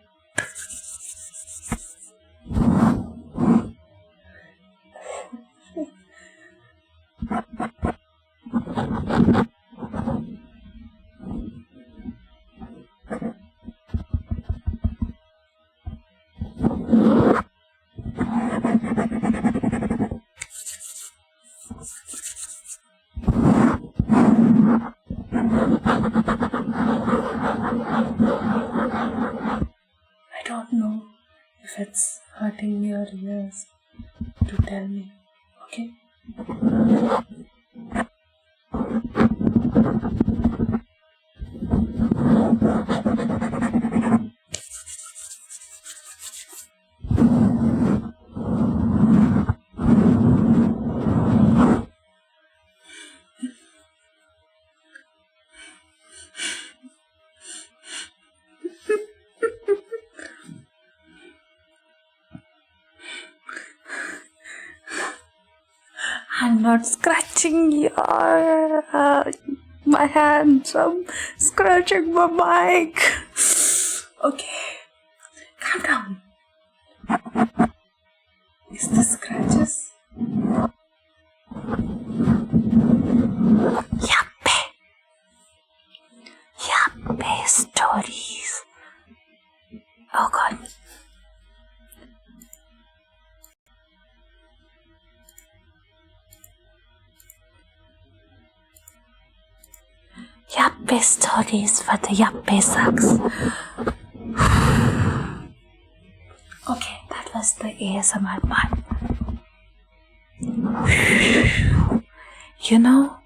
If it's hurting your ears, to tell me, okay? I'm not scratching your my hands. I'm scratching my mic. Okay, calm down. Is this scratches? Yappe stories. Oh God. Yappe stories for the Yappe sucks. Okay, that was the ASMR part. You know,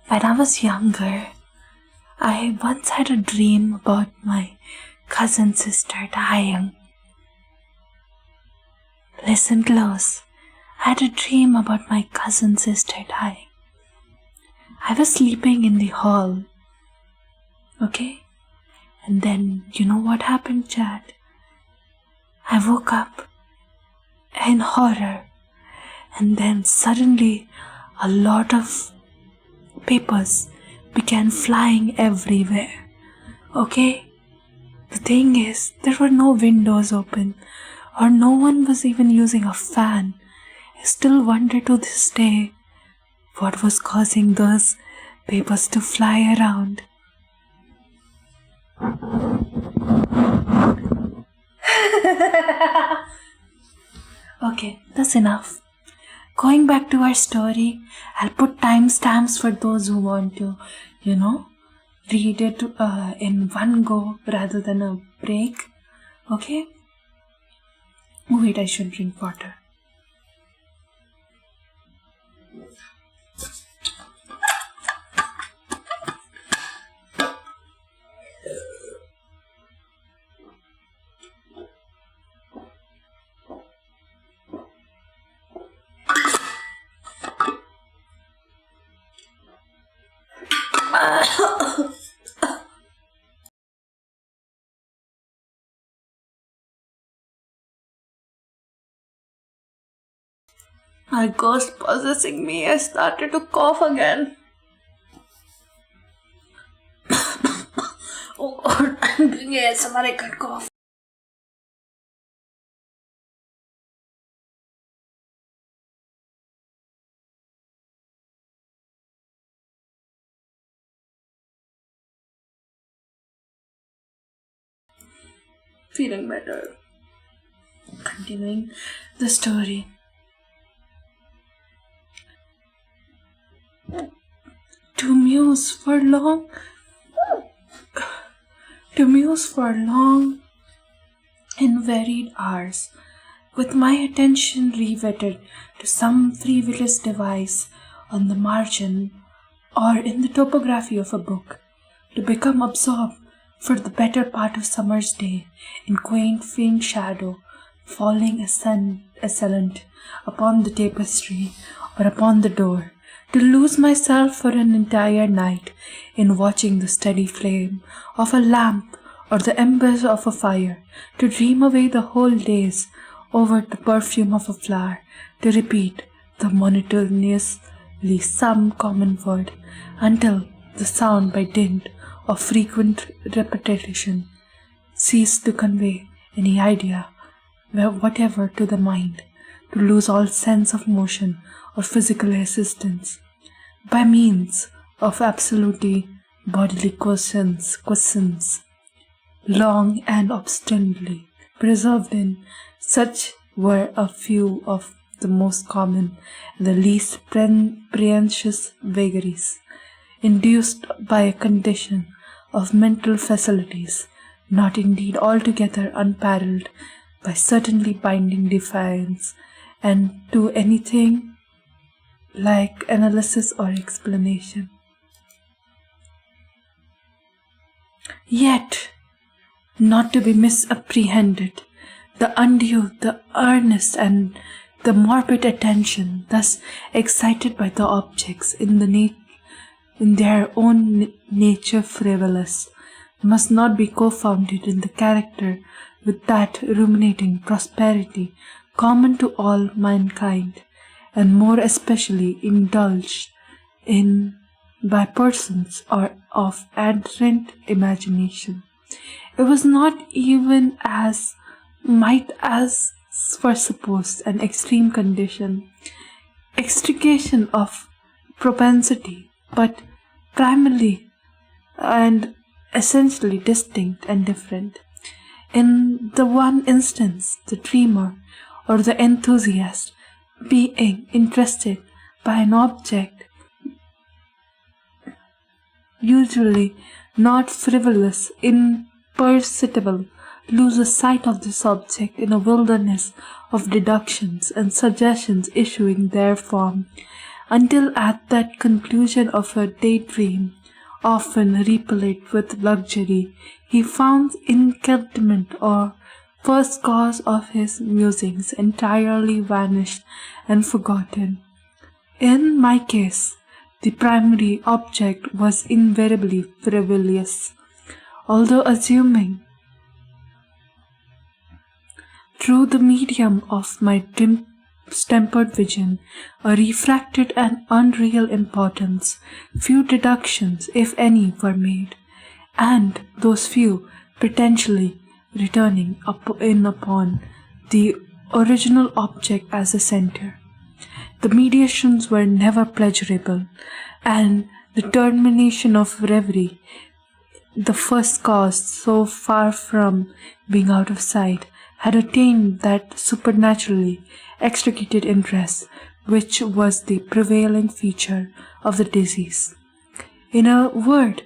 when I was younger, I once had a dream about my cousin sister dying. Listen close. I had a dream about my cousin sister dying. I was sleeping in the hall. Okay? And then, you know what happened, Chad? I woke up in horror. And then suddenly, a lot of papers began flying everywhere. Okay? The thing is, there were no windows open, or no one was even using a fan. I still wonder to this day what was causing those papers to fly around. Okay, that's enough. Going back to our story, I'll put timestamps for those who want to, read it in one go rather than a break. Okay? Wait, I should drink water. My ghost possessing me, I started to cough again. Oh God, I'm doing ASMR, I can't cough. Feeling better. Continuing the story. To muse for long and varied hours, with my attention riveted to some frivolous device on the margin or in the topography of a book, to become absorbed for the better part of summer's day in quaint faint shadow falling ascendant upon the tapestry or upon the door, to lose myself for an entire night in watching the steady flame of a lamp or the embers of a fire, to dream away the whole days over the perfume of a flower, to repeat the monotonously some common word until the sound by dint of frequent repetition ceased to convey any idea whatever to the mind, to lose all sense of motion or physical assistance, by means of absolutely bodily questions, long and obstinately preserved in. Such were a few of the most common and the least pernicious vagaries, induced by a condition of mental facilities not indeed altogether unparalleled by certainly binding defiance and to anything like analysis or explanation. Yet, not to be misapprehended, the undue, the earnest, and the morbid attention thus excited by the objects in their own nature frivolous, must not be confounded in the character with that ruminating prosperity common to all mankind, and more especially indulged in by persons or of ardent imagination. It was not even as might as first supposed an extreme condition, extrication of propensity, but primarily and essentially distinct and different. In the one instance, the dreamer or the enthusiast, being interested by an object usually not frivolous, imperceptible, loses sight of this object in a wilderness of deductions and suggestions issuing therefrom, until at that conclusion of a daydream, often replete with luxury, he found enchantment or first cause of his musings entirely vanished and forgotten. In my case, the primary object was invariably frivolous, although assuming through the medium of my dim-tempered vision a refracted and unreal importance, few deductions, if any, were made, and those few potentially returning upon the original object as a center. The mediations were never pleasurable, and the termination of reverie, the first cause, so far from being out of sight, had attained that supernaturally extricated interest which was the prevailing feature of the disease. In a word,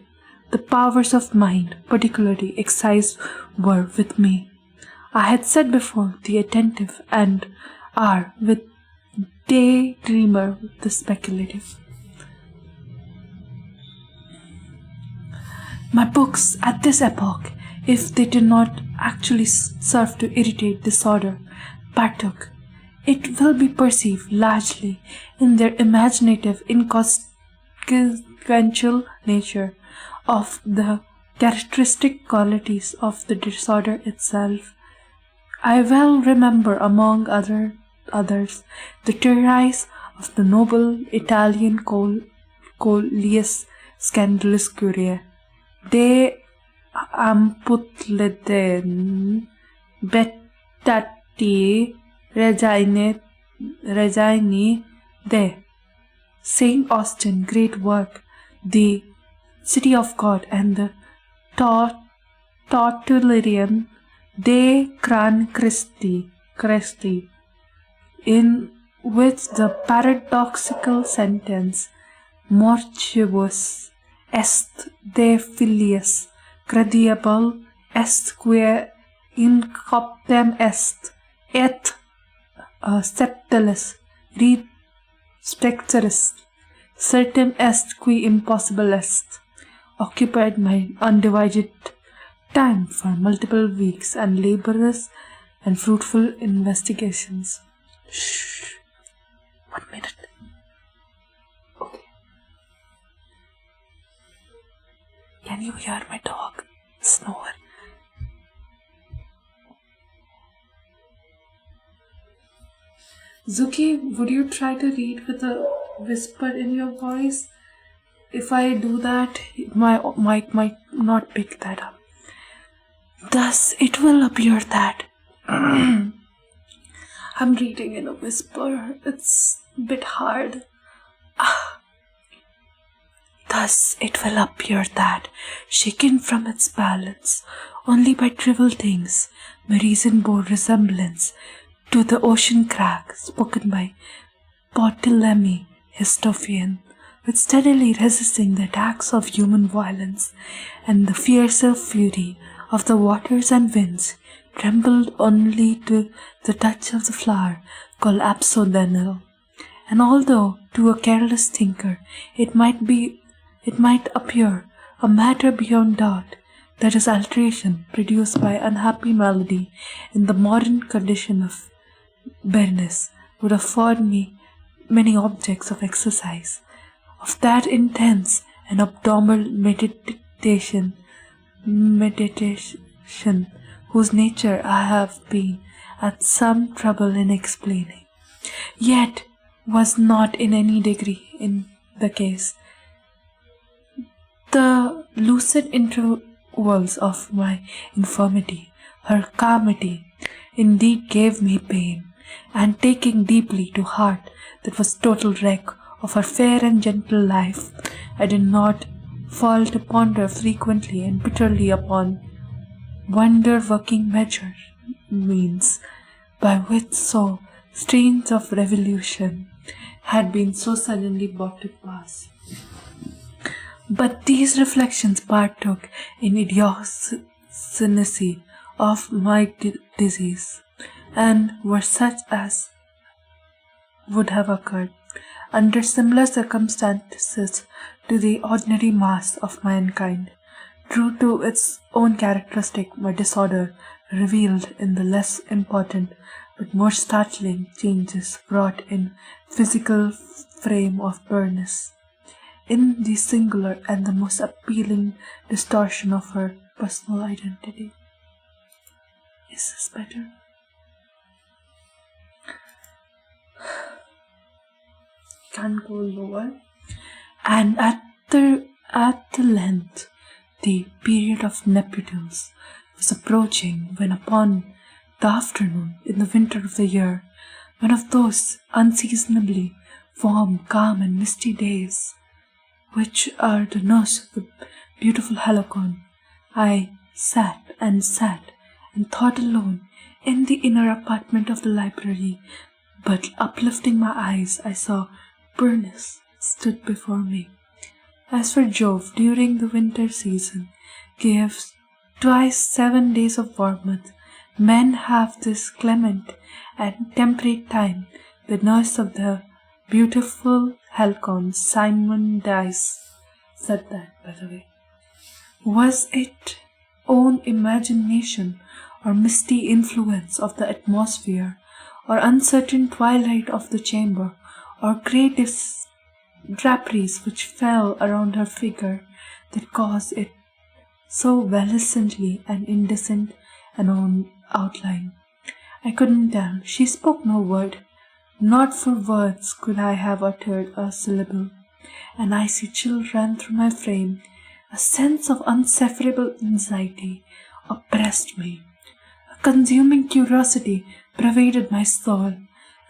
the powers of mind particularly excised were with me. I had said before the attentive and are with daydreamer the speculative. My books at this epoch, if they did not actually serve to irritate disorder, partook, it will be perceived, largely in their imaginative, inconsequential nature, of the characteristic qualities of the disorder itself. I well remember, among others, the theories of the noble Italian Coelius Scandalous Curie, De amputleden bettati regini de. Saint Austin, great work, the City of God, and the Tertullian De Cran Christi, in which the paradoxical sentence mortuus est de filius credible est quae in coptem est et septilis re specteris certum est qui impossible est, occupied my undivided time for multiple weeks and laborious and fruitful investigations. Shh. 1 minute. Okay. Can you hear my dog snore? Zuki, would you try to read with a whisper in your voice? If I do that, my mic might not pick that up. Thus, it will appear that I'm reading in a whisper. It's a bit hard. Thus, it will appear that, shaken from its balance only by trivial things, my reason bore resemblance to the ocean crag spoken by Ptolemy Histophian, with steadily resisting the attacks of human violence and the fiercer fury of the waters and winds, trembled only to the touch of the flower called absodenal. And although to a careless thinker it might appear a matter beyond doubt that is alteration produced by unhappy melody in the modern condition of bareness would afford me many objects of exercise, of that intense and abnormal meditation whose nature I have been at some trouble in explaining, yet was not in any degree in the case. The lucid intervals of my infirmity, her calmity, indeed gave me pain, and taking deeply to heart that was total wreck of her fair and gentle life, I did not fall to ponder frequently and bitterly upon wonder-working means by which so strange of revolution had been so suddenly brought to pass. But these reflections partook in idiosyncrasy of my disease, and were such as would have occurred under similar circumstances to the ordinary mass of mankind. True to its own characteristic, my disorder revealed in the less important but more startling changes wrought in physical frame of Bernice, in the singular and the most appealing distortion of her personal identity. Is this better? Can't go lower. And at the length, the period of nuptials was approaching when upon the afternoon in the winter of the year, one of those unseasonably warm, calm and misty days which are the nurse of the beautiful Helicon, I sat and thought alone in the inner apartment of the library, but uplifting my eyes I saw Bernice stood before me. As for Jove, during the winter season, gives twice 7 days of warmth, men have this clement and temperate time. The nurse of the beautiful Helicon, Simon Dice, said that, by the way. Was it own imagination or misty influence of the atmosphere, or uncertain twilight of the chamber, or great draperies which fell around her figure that caused it so valescently and indecent an outline? I couldn't tell. She spoke no word. Not for words could I have uttered a syllable. An icy chill ran through my frame. A sense of unsufferable anxiety oppressed me. A consuming curiosity pervaded my soul,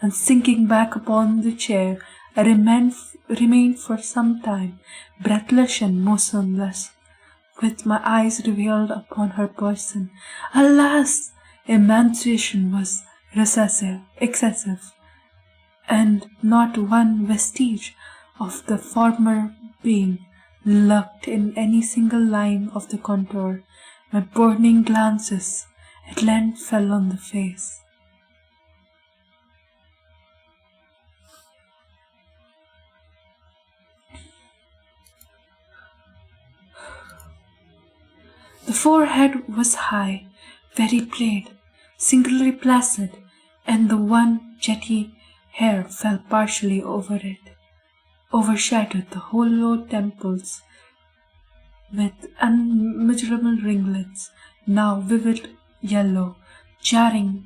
and sinking back upon the chair, I remained for some time breathless and motionless, with my eyes revealed upon her person. Alas! Emancipation was excessive, and not one vestige of the former being lurked in any single line of the contour. My burning glances at length fell on the face. The forehead was high, very plain, singularly placid, and the one jetty hair fell partially over it, overshadowed the hollow temples with unmeasurable ringlets, now vivid yellow, jarring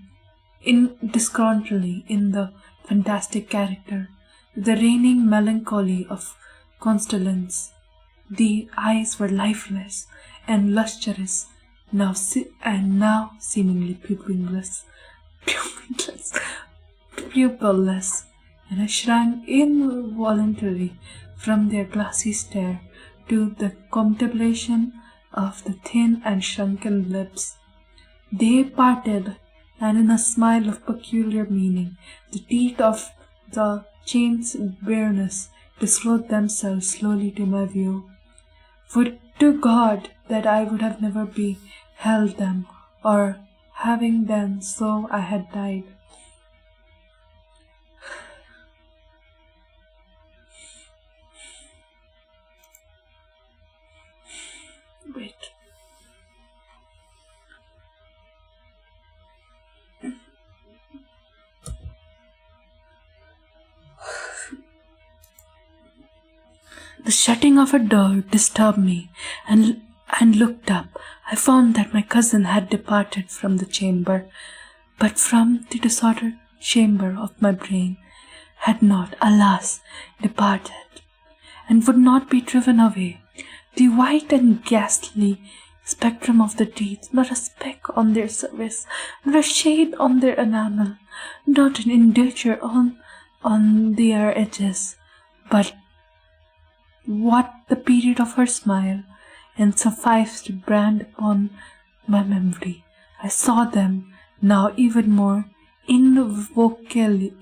indiscriminately in the fantastic character, the reigning melancholy of constellance. The eyes were lifeless and lustrous, now seemingly pupilless, and I shrank involuntarily from their glassy stare to the contemplation of the thin and shrunken lips. They parted, and in a smile of peculiar meaning, the teeth of the chain's bareness disclosed themselves slowly to my view. Would to God that I would have never beheld them, or having done so, I had died. Wait. The shutting of a door disturbed me, and looked up. I found that my cousin had departed from the chamber, but from the disordered chamber of my brain had not, alas, departed, and would not be driven away. The white and ghastly spectrum of the teeth, not a speck on their surface, not a shade on their enamel, not an indenture on their edges, but what the period of her smile, and sufficed to brand upon my memory. I saw them now even more invocally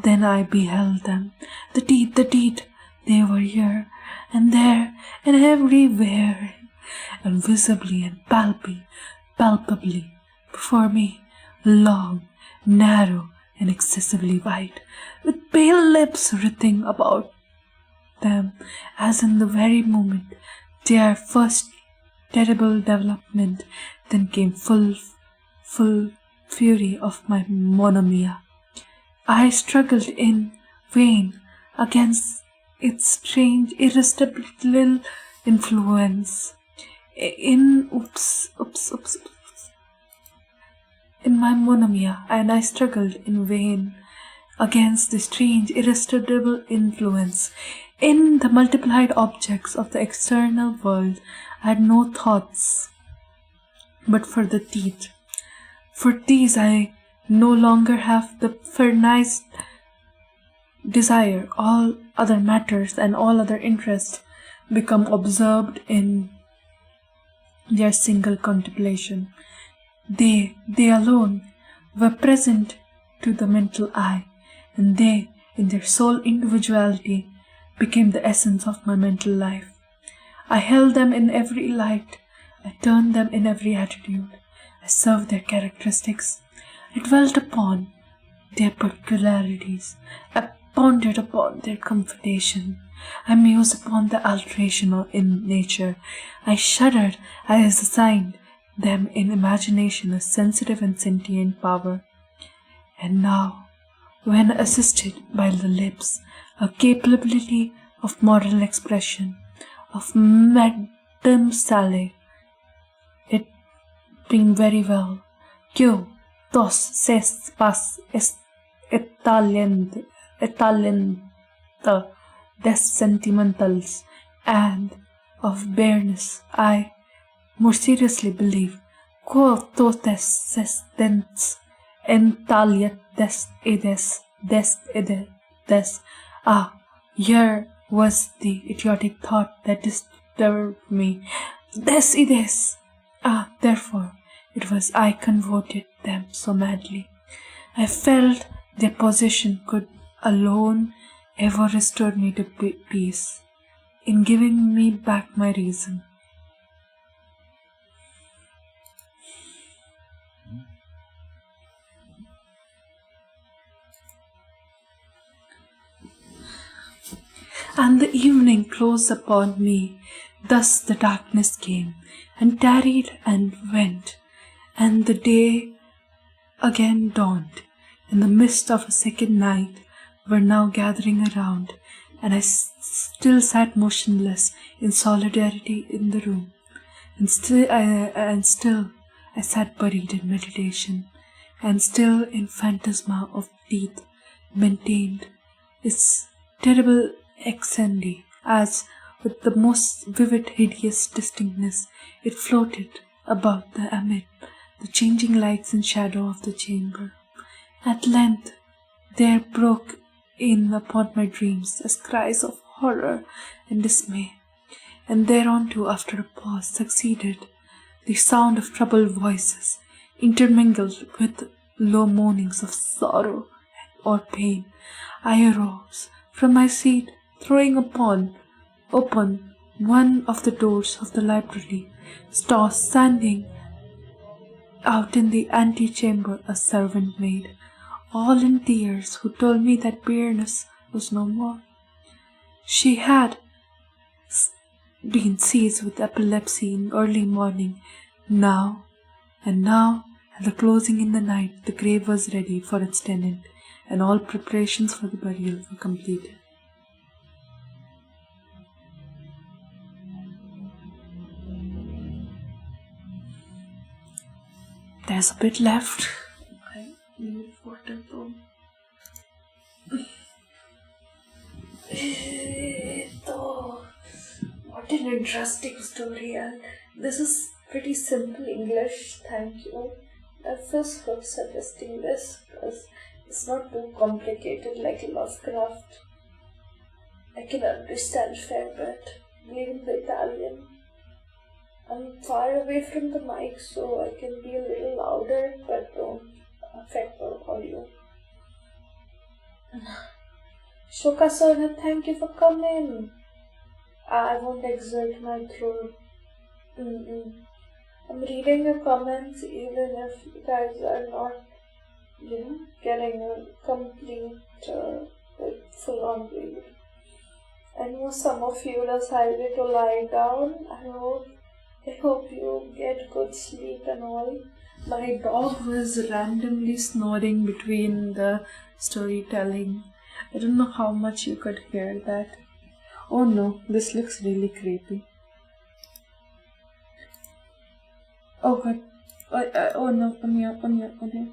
than I beheld them. The teeth, they were here and there and everywhere, and visibly and palpably before me, long, narrow, and excessively white, with pale lips writhing about them, as in the very moment their first terrible development. Then came full fury of my monomia. I struggled in vain against its strange, irresistible influence. In my monomia, and I struggled in vain against the strange, irresistible influence. In the multiplied objects of the external world, I had no thoughts but for the teeth. For these I no longer have the furnace desire. All other matters and all other interests become absorbed in their single contemplation. They alone were present to the mental eye, and they, in their sole individuality, became the essence of my mental life. I held them in every light, I turned them in every attitude, I served their characteristics, I dwelt upon their particularities, I pondered upon their comfortation, I mused upon the alteration in nature, I shuddered, I assigned them in imagination a sensitive and sentient power. And now, when assisted by the lips, a capability of moral expression, of Madame Sally, it being very well, que tos ses pas Italian des sentimentals, and of bareness, I more seriously believe, quo totes ses dents entaliat des. Ah, here was the idiotic thought that disturbed me. Des ides! Ah, therefore, it was I converted them so madly. I felt their possession could alone ever restore me to peace, in giving me back my reason. And the evening closed upon me. Thus the darkness came, and tarried and went, and the day again dawned. In the midst of a second night were now gathering around, and I still sat motionless in solidarity in the room, and still I sat buried in meditation, and still in phantasma of teeth maintained its terrible excendi, as with the most vivid, hideous distinctness it floated above amid the changing lights and shadow of the chamber. At length there broke in upon my dreams as cries of horror and dismay, and thereunto, after a pause, succeeded the sound of troubled voices, intermingled with low moanings of sorrow or pain. I arose from my seat, throwing open one of the doors of the library, standing Out in the antechamber a servant maid, all in tears, who told me that Baroness was no more. She had been seized with epilepsy in early morning. Now, at the closing in the night, the grave was ready for its tenant, and all preparations for the burial were completed. There's a bit left. I need water though. What an interesting story, and this is pretty simple English, thank you. I first for suggesting this because it's not too complicated like Lovecraft. I can understand a fair bit, even the Italian. I'm far away from the mic so I can be a little louder, but don't affect the audio. Shoka Sona, thank you for coming. I won't exert my throat. I'm reading your comments even if you guys are not, getting a complete, full-on read. I know some of you decided to lie down. I hope you get good sleep and all. My dog was randomly snoring between the storytelling. I don't know how much you could hear that. Oh no, this looks really creepy. Oh god. Oh no, on here.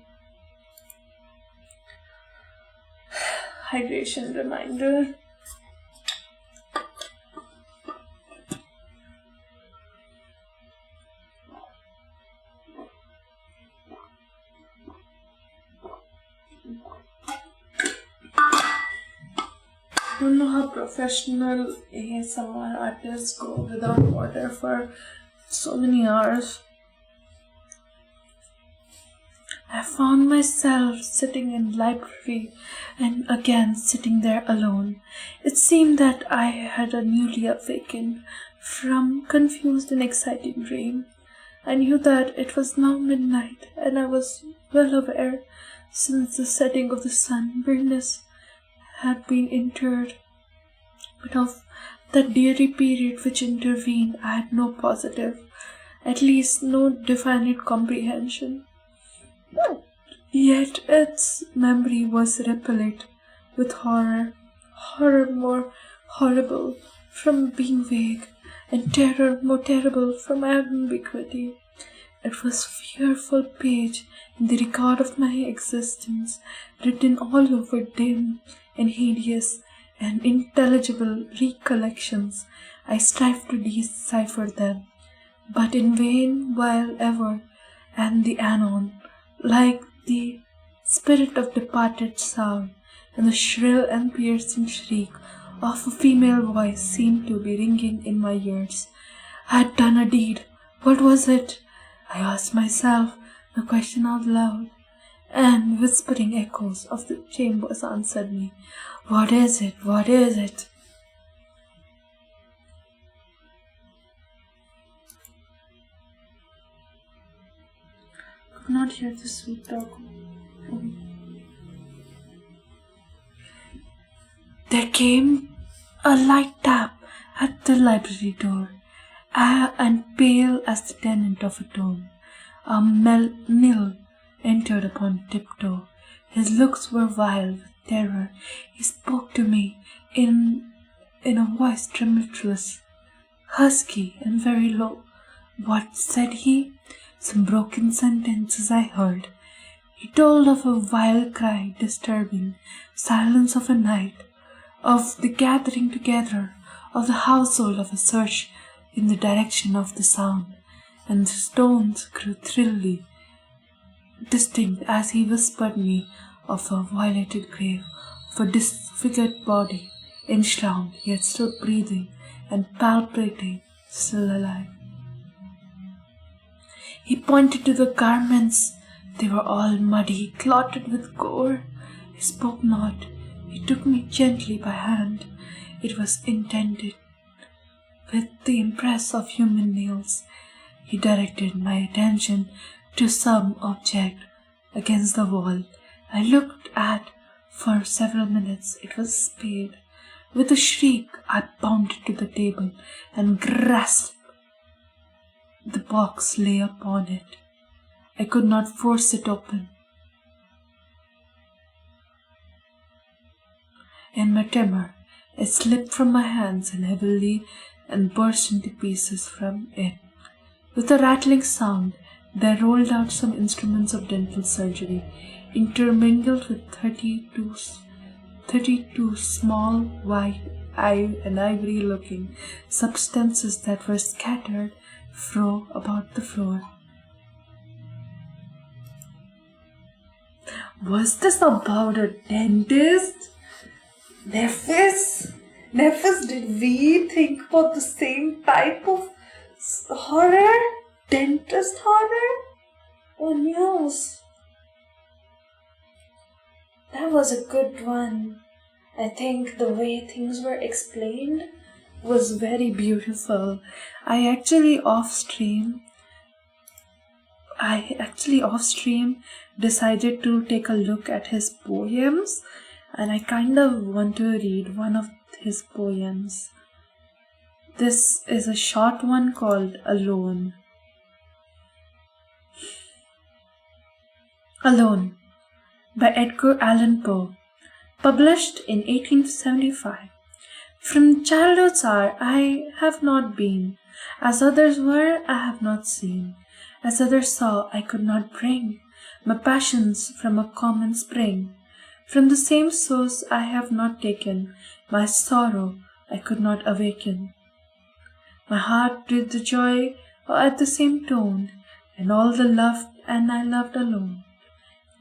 Hydration reminder. I don't know how professional ASMR artists go without water for so many hours. I found myself sitting in the library and again sitting there alone. It seemed that I had a newly awakened from confused and exciting dream. I knew that it was now midnight, and I was well aware, since the setting of the sun, Baroness had been interred. But of that dreary period which intervened, I had no positive, at least no definite comprehension. Yet its memory was repellent with horror more horrible from being vague, and terror more terrible from ambiguity. It was a fearful page in the record of my existence, written all over dim and hideous and intelligible recollections. I strive to decipher them, but in vain, while ever and the anon, like the spirit of departed sound, and the shrill and piercing shriek of a female voice seemed to be ringing in my ears. I had done a deed. What was it? I asked myself the question out loud, and whispering echoes of the chambers answered me. What is it? What is it? I could not hear the sweet dog. There came a light tap at the library door, and pale as the tenant of a tomb, a male entered upon tiptoe. His looks were wild with terror. He spoke to me in a voice tremulous, husky, and very low. What said he? Some broken sentences I heard. He told of a wild cry disturbing silence of a night, of the gathering together of the household of a search in the direction of the sound, and the stones grew thrilly distinct as he whispered me of a violated grave, of a disfigured body, enshrouded yet still breathing and palpitating, still alive. He pointed to the garments. They were all muddy, clotted with gore. He spoke not. He took me gently by hand. It was intended with the impress of human nails. He directed my attention to some object against the wall. I looked at for several minutes. It was a spade. With a shriek, I bounded to the table and grasped the box lay upon it. I could not force it open. In my tremor, it slipped from my hands and burst into pieces from it. With a rattling sound, there rolled out some instruments of dental surgery, intermingled with 32 small, white, and ivory-looking substances that were scattered about the floor. Was this about a dentist? Nefis, did we think about the same type of horror? Dentist horror? Oh yes. That was a good one. I think the way things were explained was very beautiful. I actually off stream decided to take a look at his poems, and I kind of want to read one of his poems. This is a short one called Alone. Alone by Edgar Allan Poe, published in 1875. From childhood's hour I have not been, as others were I have not seen, as others saw I could not bring my passions from a common spring. From the same source I have not taken, my sorrow I could not awaken. My heart breathed the joy at the same tone, and all the love, and I loved alone.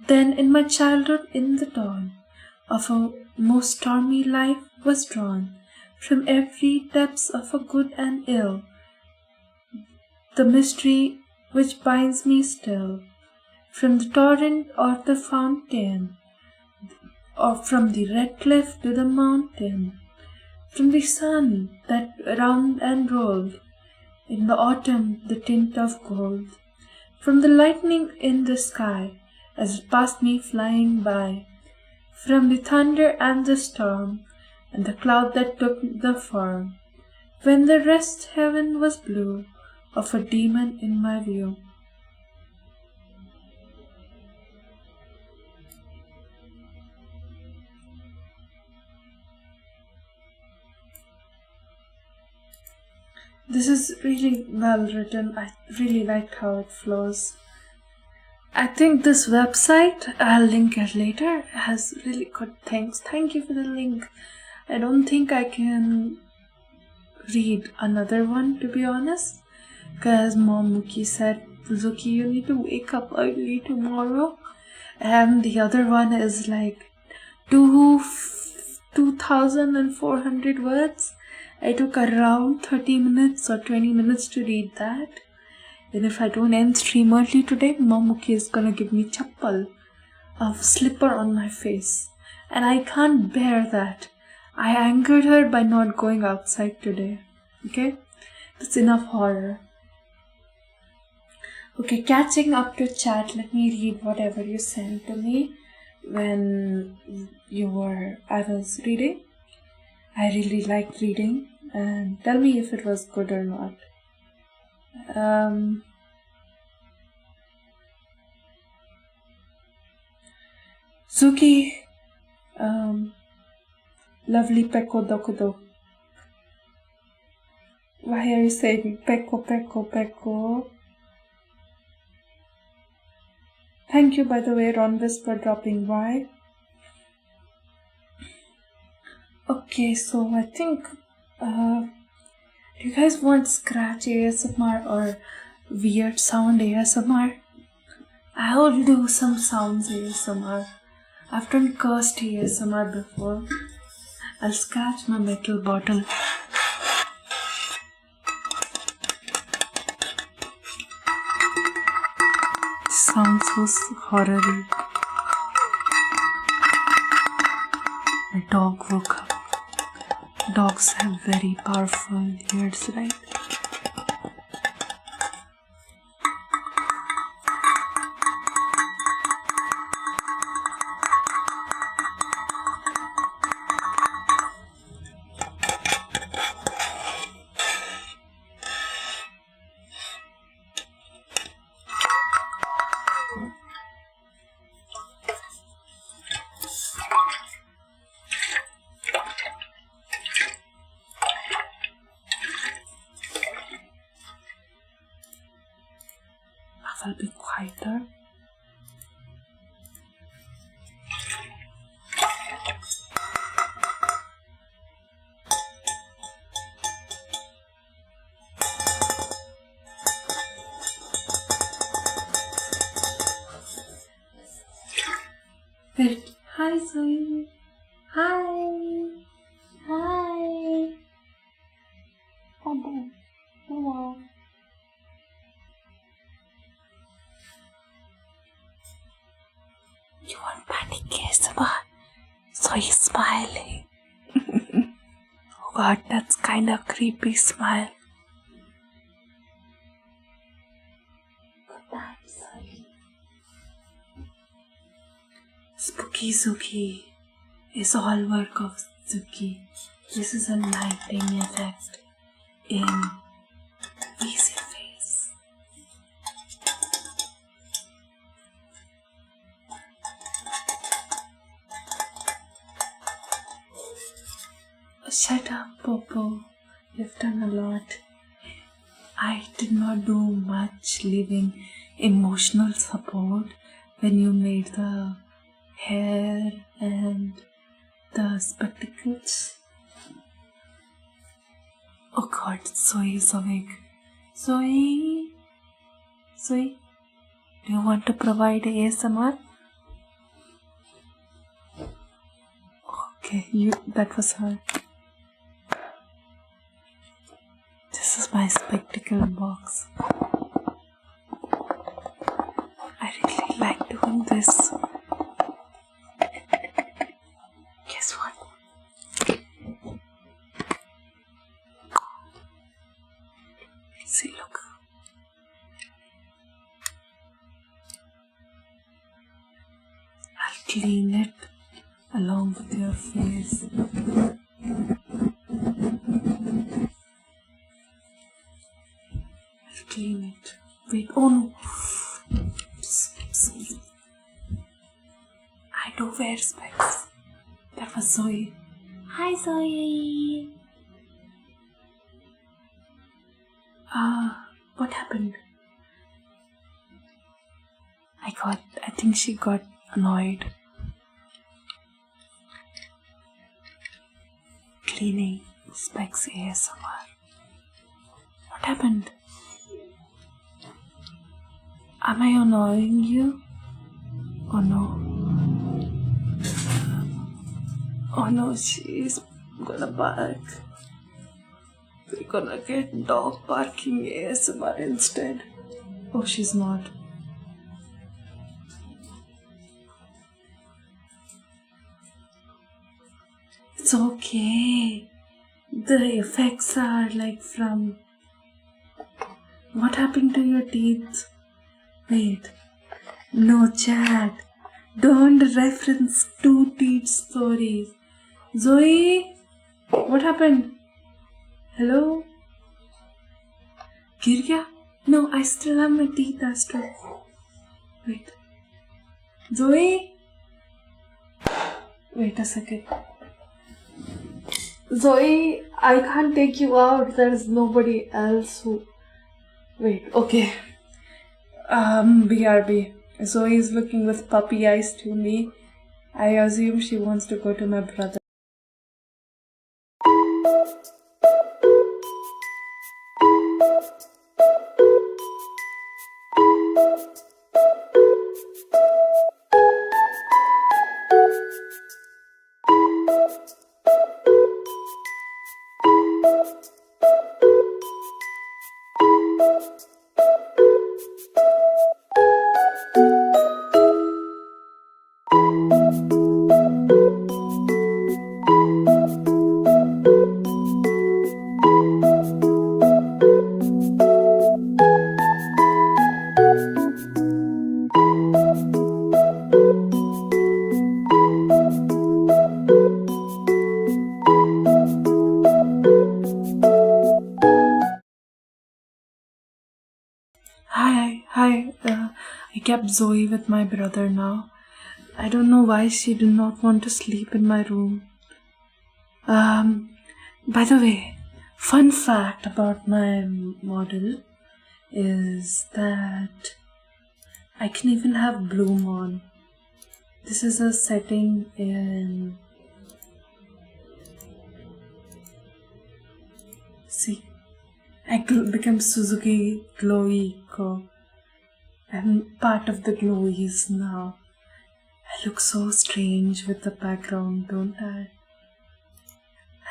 Then in my childhood in the dawn of a most stormy life was drawn from every depths of a good and ill, the mystery which binds me still, from the torrent or the fountain, or from the red cliff to the mountain, from the sun that round and rolled, in the autumn the tint of gold, from the lightning in the sky as it passed me flying by, from the thunder and the storm, and the cloud that took the form, when the rest heaven was blue, of a demon in my view. This is really well written. I really liked how it flows. I think this website, I'll link it later, has really good things. Thank you for the link. I don't think I can read another one, to be honest, because Mom Mookie said, Suzuki, you need to wake up early tomorrow. And the other one is like 2,400 words. I took around 30 minutes or 20 minutes to read that. And if I don't end stream early today, Mamuki is gonna give me chappal, a slipper on my face. And I can't bear that. I angered her by not going outside today. Okay? That's enough horror. Okay, catching up to chat, let me read whatever you sent to me when I was reading. I really liked reading, and tell me if it was good or not. Zuki, lovely Peko Dokudo. Why are you saying Peko? Thank you, by the way, Ronvis, for dropping by. Okay, so I think, do you guys want scratch ASMR or weird sound ASMR? I'll do some sounds ASMR. I've done cursed ASMR before. I'll scratch my metal bottle. Sounds so horrible. My dog woke up. Dogs have very powerful ears, right? I'll be quieter. Wait. Hi, Zoe. Hi. Hi. Hello. Hello. You want panic ASMR? So he's smiling. Oh god, that's kind of creepy smile. Good night, Zoe. Spooky Suzuki is all work of Suzuki. This is a lighting effect in easy face. Shut up, Popo. You've done a lot. I did not do much leaving emotional support when you made the hair and the spectacles. Oh god, Zoe is awake. Zoe? Zoe? Do you want to provide ASMR? Okay, that was her. This is my spectacle box. I really like doing this. Guess what? See, look. I'll clean it along with your face. I'll clean it. Wait, oh no. I do wear specs. That was Zoe. Hi, Zoe. What happened? I think she got annoyed. Cleaning specs ASMR. What happened? Am I annoying you? Oh no. Oh no, she's gonna bark. We're gonna get dog barking ASMR instead. Oh, she's not. It's okay. The effects are like from... What happened to your teeth? Wait. No, chat. Don't reference two teeth stories. Zoe? What happened? Hello? गिर गया? No, I still have my teeth astral. Wait. Zoe? Wait a second. Zoe, I can't take you out. There's nobody else who... Wait, okay. BRB. Zoe is looking with puppy eyes to me. I assume she wants to go to my brother. Hi. I kept Zoe with my brother now. I don't know why she did not want to sleep in my room. By the way, fun fact about my model is that I can even have bloom on. This is a setting in... See, I become Suzuki Zuriko. I'm part of the glowies now. I look so strange with the background, don't I?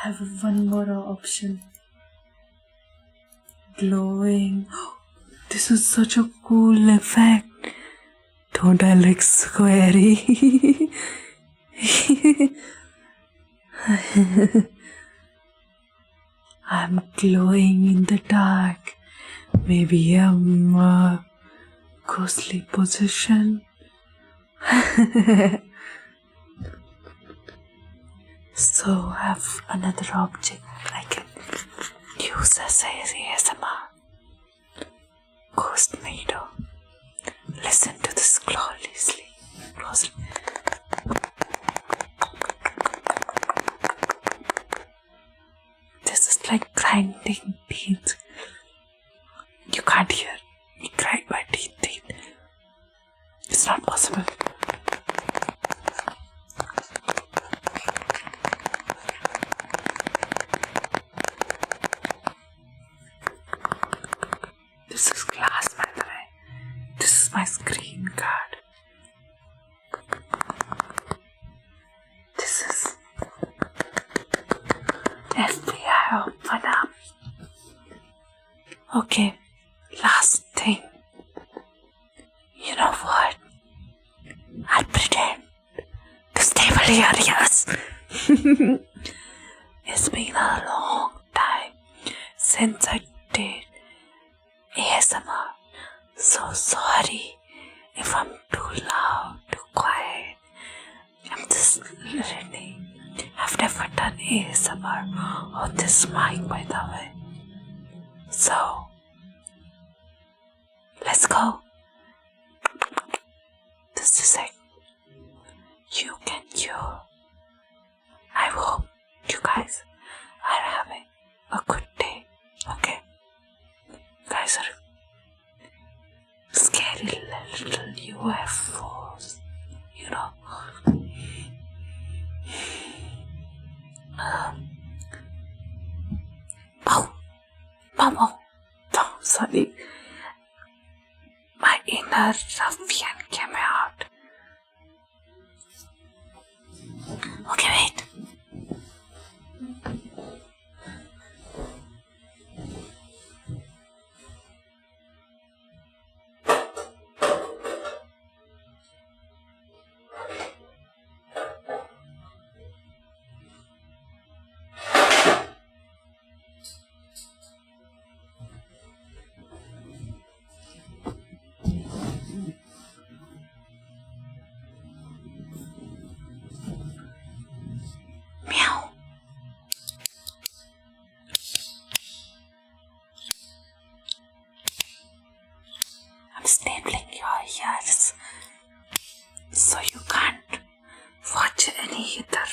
I have one more option. Glowing. This is such a cool effect. Don't I look squarey? I'm glowing in the dark. Maybe I'm a ghostly position. So I have another object I can use as ASMR. Ghost Maid. Listen to this closely. This is like grinding teeth. You can't hear me grind my teeth. It's not possible. This is glass, by the way. This is my screen card. This is FBI open up. Okay, last thing. You know what? I'll pretend to stable your ears. It's been a long time since I did ASMR. So sorry if I'm too loud, too quiet. I'm just learning. I've never done ASMR on this mic, by the way. So, let's go. This is it. You can cure. I hope you guys are having a good day. Okay? Guys are scary little UFOs. You know. Oh, sorry. My inner ruffian came out. Okay, wait. Meow. I'm stapling your ears so you can't watch any other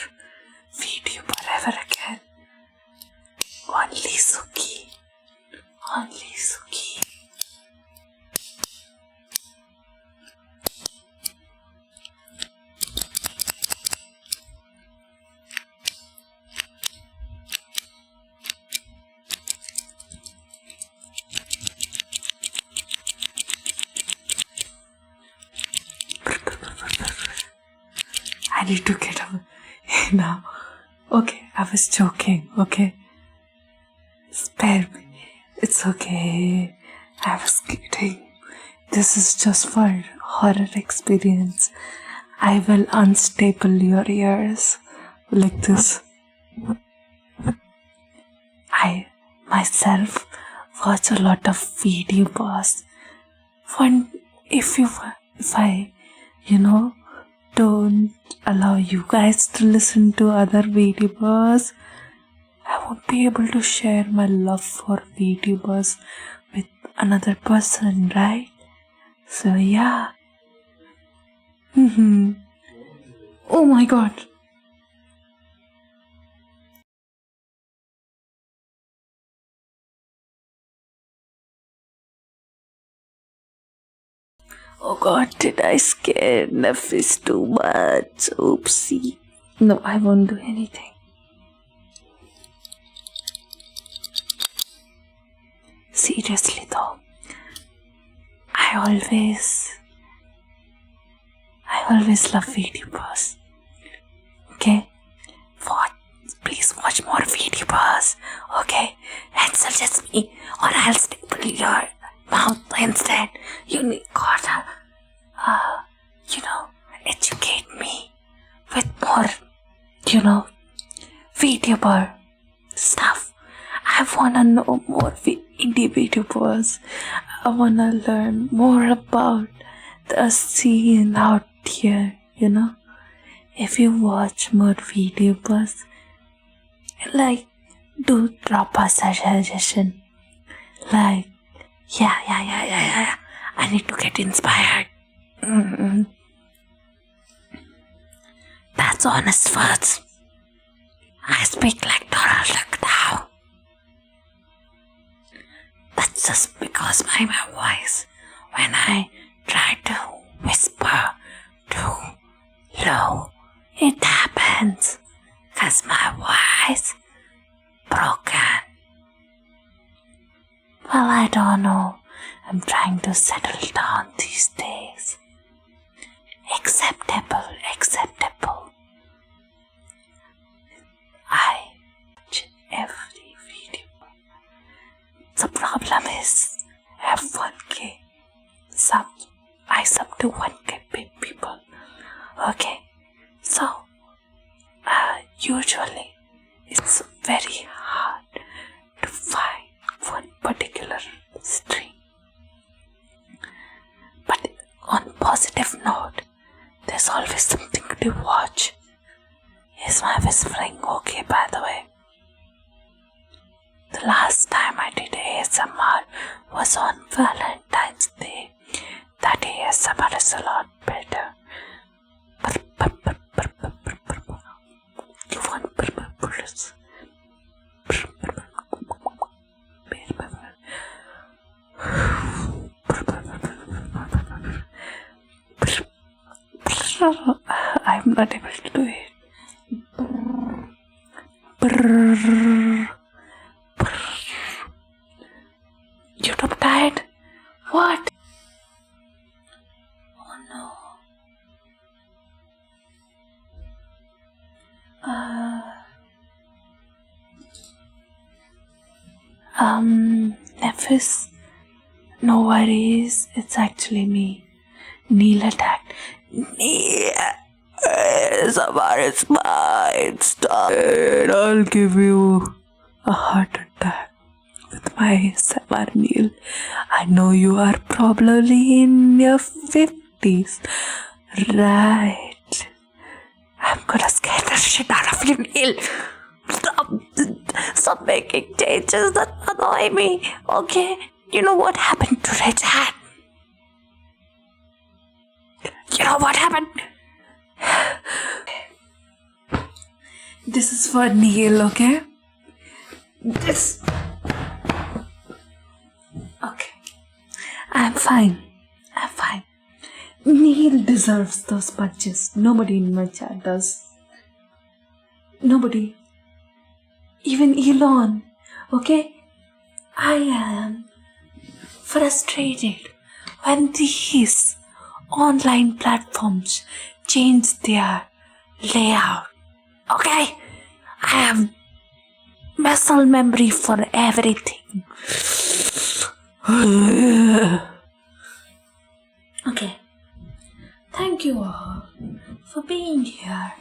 VTuber ever again. Only Suki. Only Suki. I need to get up now. Okay, I was joking, okay? Spare me. It's okay. I was kidding. This is just for horror experience. I will unstaple your ears like this. I myself watch a lot of VTubers. If I don't allow you guys to listen to other VTubers, I won't be able to share my love for VTubers with another person, right? So yeah. Oh my god. Oh god, did I scare Nefis too much? Oopsie. No, I won't do anything. Seriously though, I always love VTubers. Okay? Please watch more VTubers. Okay? And suggest me, or I'll staple your mouth instead. You need gotta, educate me with more, VTuber stuff. I wanna know more indie VTubers. I wanna learn more about the scene out here, If you watch more VTubers, do drop a suggestion. Yeah. I need to get inspired. That's honest words. I speak like Donald Duck now. That's just because my voice, when I try to whisper too low, it happens. 'Cause my voice broken. Well, I don't know. I'm trying to settle down these days. Acceptable. I watch every video. The problem is I have 1K subs. I sub to 1K people. Okay, so usually it's very hard to find one particular stream. But on positive note, there's always something to watch. Is my whispering okay, by the way? The last time I did ASMR was on Valentine's Day. That ASMR is a lot better. I'm not able to do it. You're not tired? What? Oh no. Nefis, no worries, it's actually me. Neil attacked. Neil, it's mine. Stop it. I'll give you a heart attack with my ASMR, Neil. I know you are probably in your 50s. Right. I'm gonna scare the shit out of you, Neil. Stop making changes that annoy me, okay? You know what happened to Red Hat? You know what happened? This is for Neil, okay? Okay. I'm fine. Neil deserves those punches. Nobody in my chat does. Nobody. Even Elon. Okay? I am frustrated when these online platforms change their layout. Okay? I have muscle memory for everything. Okay. Thank you all for being here.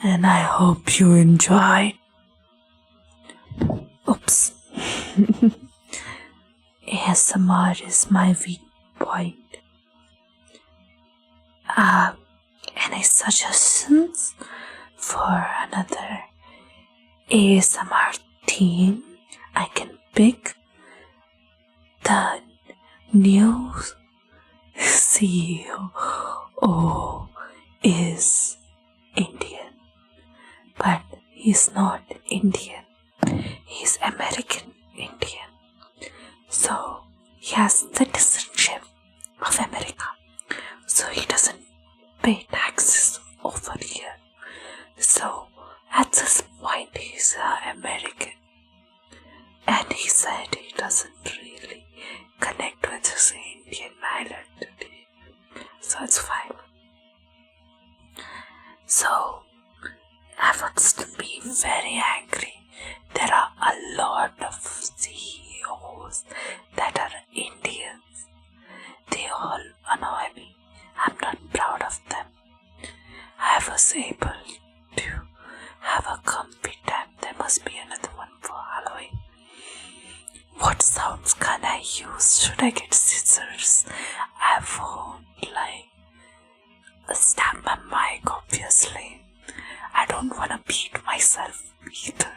And I hope you enjoyed. Oops. ASMR is my weak point. Any suggestions for another ASMR theme I can pick? The new CEO is Indian, but he's not Indian. He's American Indian. So he has citizenship of America. So he doesn't pay taxes over here. So at this point he's American. And he said he doesn't really connect with his Indian identity. So it's fine. So I would still be very angry. There are a lot of CEOs that are Indians. They all annoy me. I'm not proud of them. I was able to have a comfy time. There must be another one for Halloween. What sounds can I use? Should I get scissors? I won't stab my mic, obviously. I don't want to beat myself either.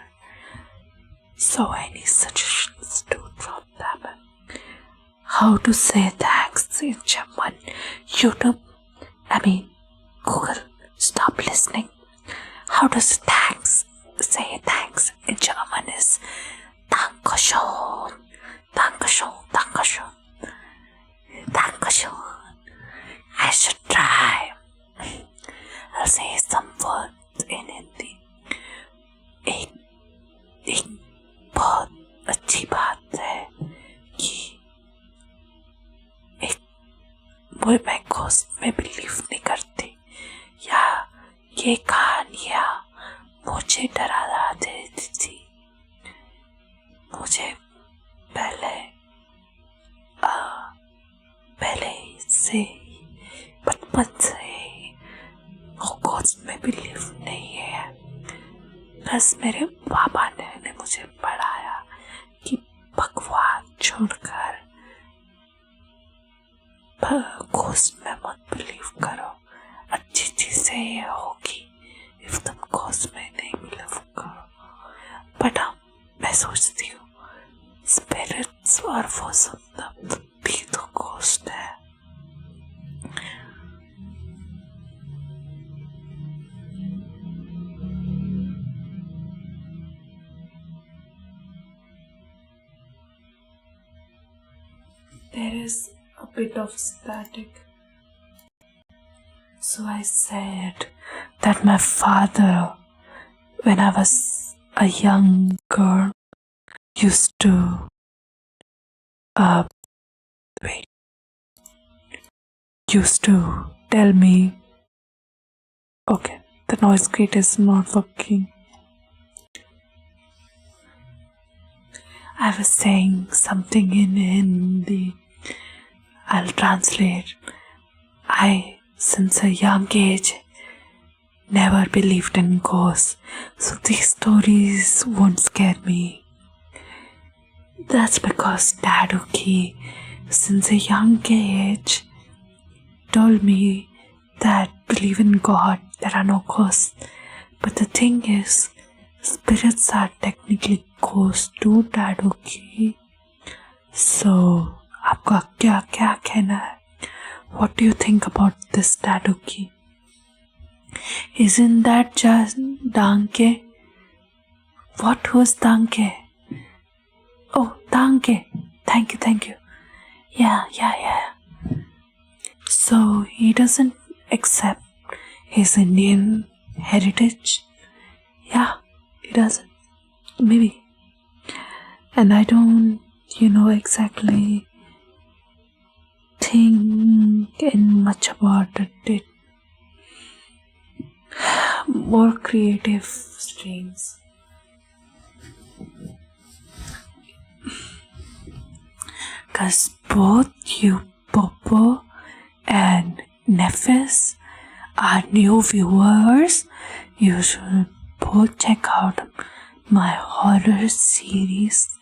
So any suggestions to from them? How to say thanks in German? YouTube? Google, stop listening. How does thanks say thanks in German is Dankeschön, Dankeschön, Dankeschön, Dankeschön. I should try. I'll say some words in Hindi. एक बहुत अच्छी बात है कि मैं ghost में believe नहीं करती या ये कहानियाँ मुझे डरा देती थी. मुझे पहले से बचपन से घोस्ट में बिलीव नहीं है. बस मेरे पापा ने मुझे पढ़ाया कि भगवान छोड़कर घोस्ट में मत बिलीव करो. अच्छी चीजें ये होगी if तुम घोस्ट में नहीं बिलीव करो. बट मैं सोचती हूँ स्पिरिट्स और वो सब भी तो घोस्ट है. There is a bit of static. So I said that my father, when I was a young girl, used to tell me, okay, the noise gate is not working. I was saying something in Hindi. I'll translate. I, since a young age, never believed in ghosts, so these stories won't scare me. That's because Daduki, since a young age, told me that believe in God, there are no ghosts. But the thing is, spirits are technically ghosts too, Daduki. So, आपका क्या कहना है? What do you think about this Daduki? Isn't that just Danke? What was Danke? Oh, Danke. Thank you. Yeah. So he doesn't accept his Indian heritage? Yeah, he doesn't. Maybe. And I don't, exactly think in much about it. More creative streams. Because both you, Popo, and Nefis are new viewers. You should both check out my horror series.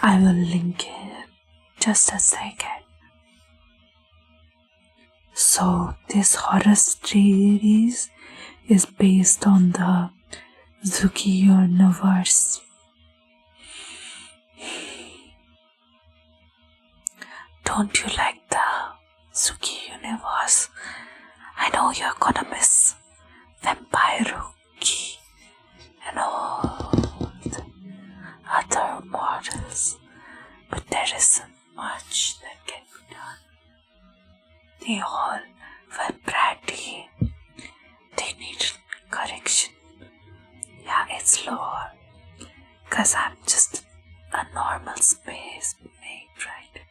I will link it just a second. So this horror series is based on the Suzuki universe. Don't you like the Suzuki universe? I know you're gonna miss Vampiruki and all the other models, but there isn't much that can be done. they all were bratty. They need correction. Yeah, it's lower. Cause I'm just a normal space maid, right?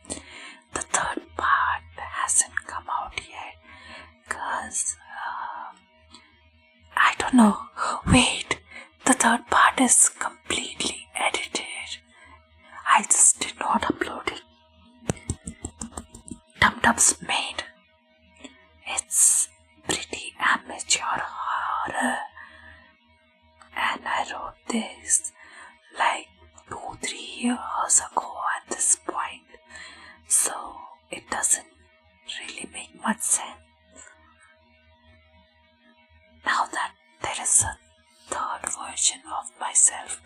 The third part hasn't come out yet. Cause I don't know. Wait, the third part is completely edited. I just did not upload it. Tum-Tum's Maid. It's pretty amateur horror. And I wrote this like 2-3 years ago at this point. So it doesn't really make much sense. Now that there is a third version of myself,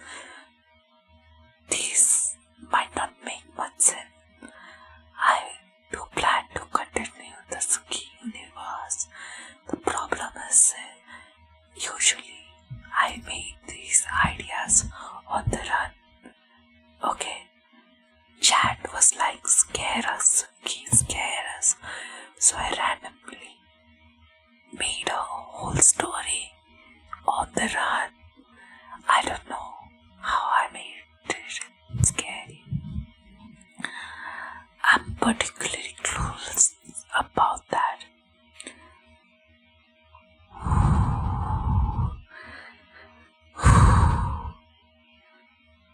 these might not make much sense. I do plan to continue the Suzuki universe. The problem is usually I make these ideas on the run. Okay, chat was like, scare us, Suzuki, scare us. So I randomly made a whole story on the run. I don't know how I made it scary. I'm particularly clueless about that.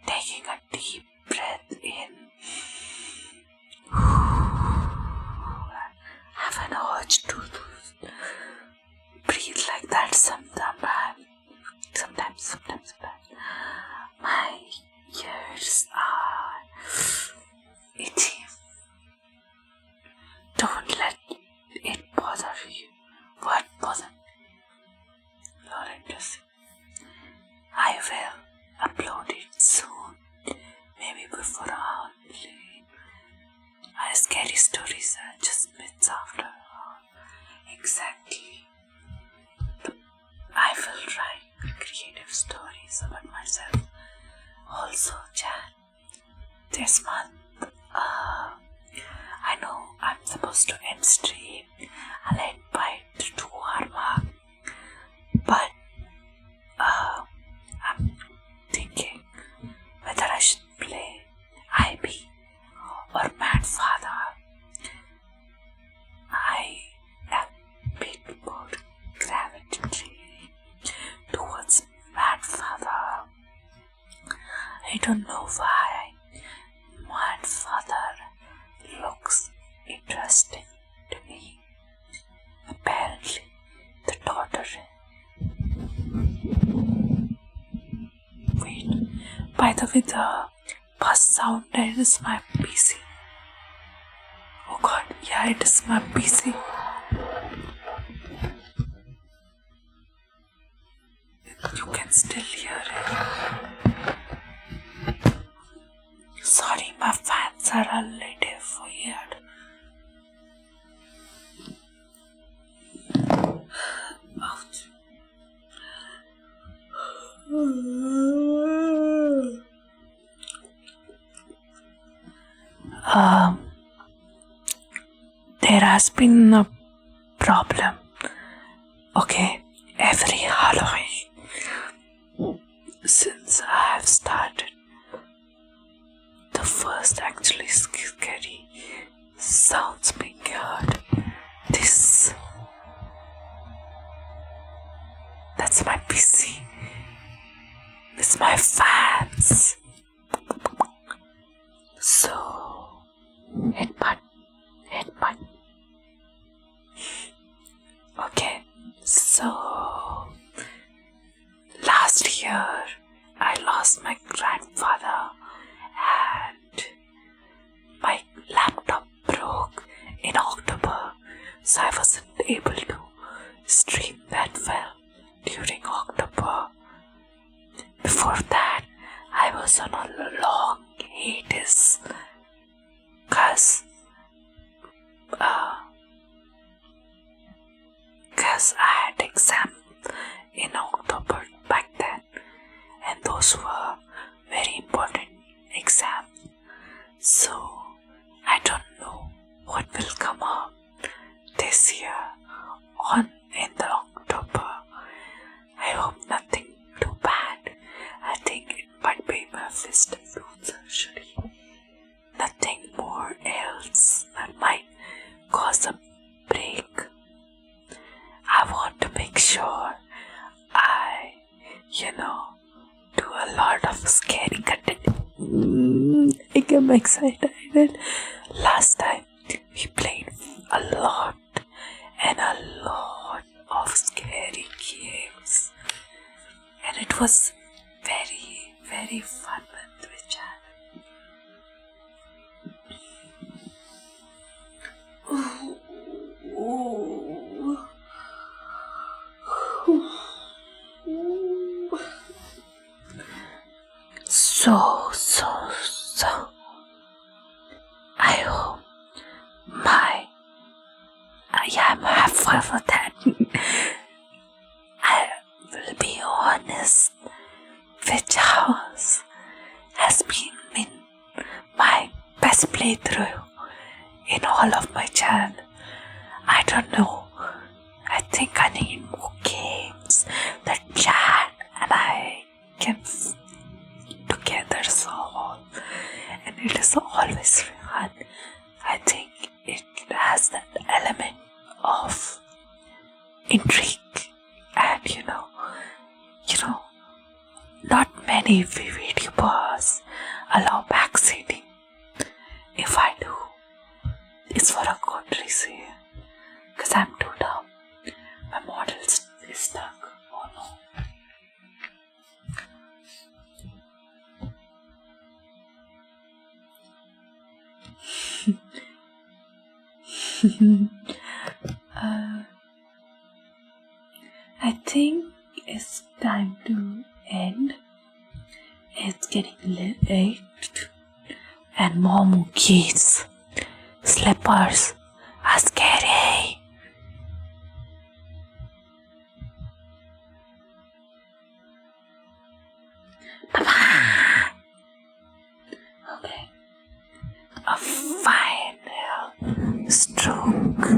Taking a deep breath in. Have an urge to breathe like that sometimes. My ears are itchy. Don't let it bother you. What bother me? You're interested. I will upload it soon. Maybe before Halloween. Scary stories are just myths after all. Exactly. I will write creative stories about myself. Also, Jan, this month, I know I'm supposed to end stream. I'll end by the 2-hour mark. But, I'm thinking whether I should play IB or Mad Father. I am a bit more gravitating towards Mad Father. I don't know why. Mad Father looks interesting to me. Apparently, the daughter. Wait, by the way, the bus sound there is my PC. Oh god, yeah, it is my PC. You can still hear it. Sorry, my fans are a little weird. Ouch. There has been a problem. Okay, every Halloween since I have started, the first actually scary sounds being heard. That's my PC. It's my fans. So, hit button. Okay, so last year I lost my grandfather and my laptop broke in October, so I wasn't able to stream that well during October. Before that, I was on a long hiatus cause I had exam in October back then, and those were very important exams. So I don't know what will come up on in the October. I hope nothing too bad. I think it might be my wisdom tooth surgery. Nothing more else that might cause a break. I want to make sure I, do a lot of scary content. I am excited. Last time we played a lot of scary games, and it was very, very fun with which So, I hope I'm halfway for that. I will be honest, which house has been my best playthrough in all of my channel. I don't know. I think I need more games that chat and I can together solve, and it is always fun. I think it has that element of intrigue, and not many VTubers allow backseating. If I do, it's for a good reason, because I'm too dumb. My model is stuck. Oh no. I think it's time to end. It's getting late, and more monkeys. Slippers are scary. Bye-bye. Okay. A final stroke.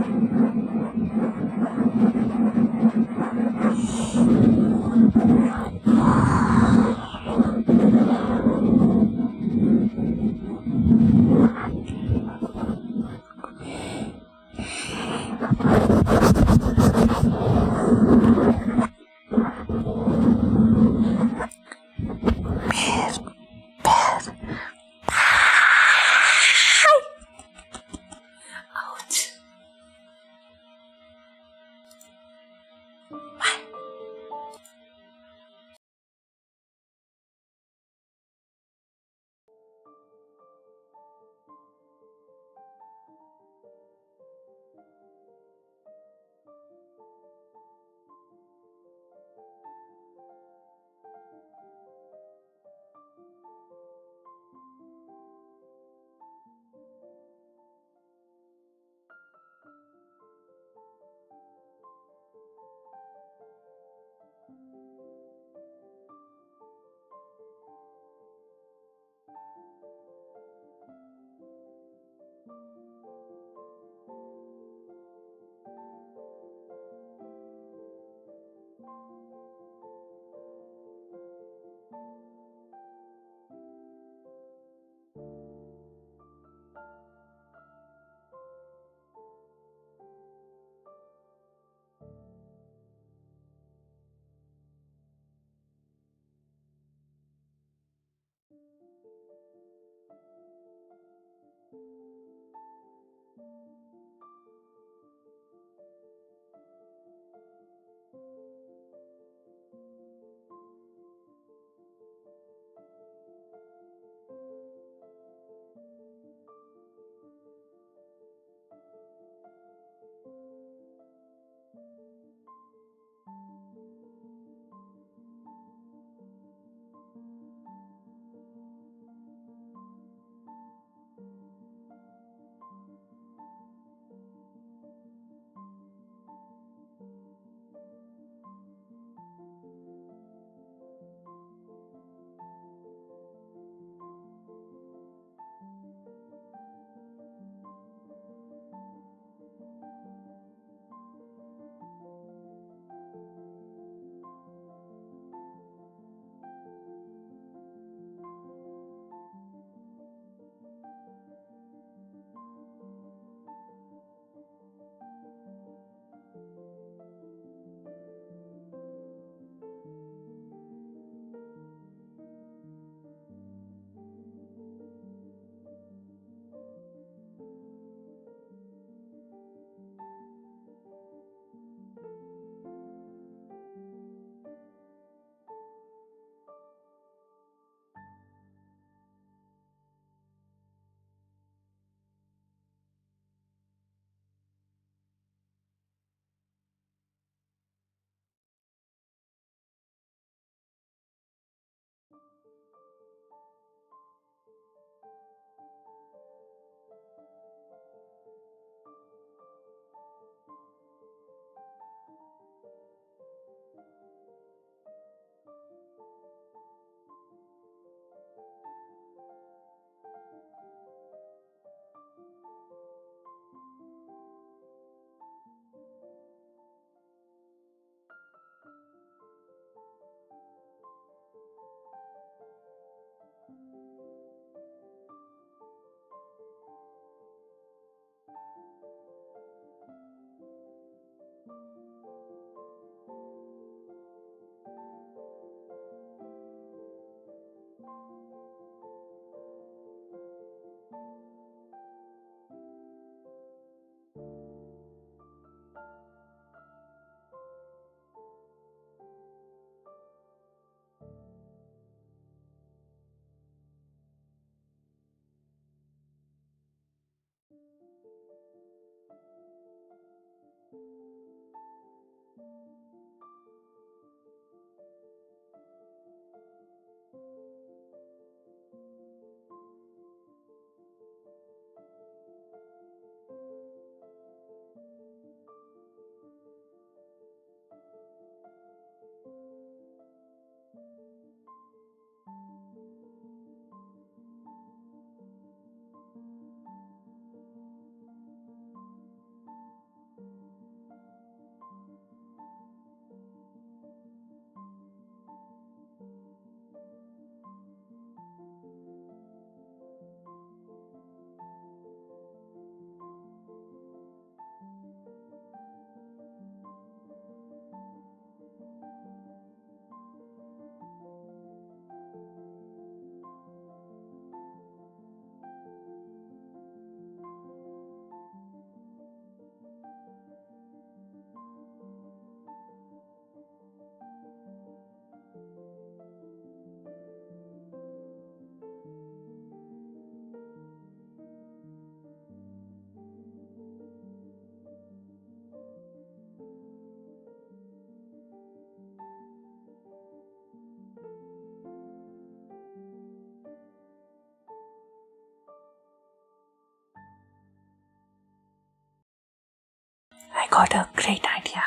great idea.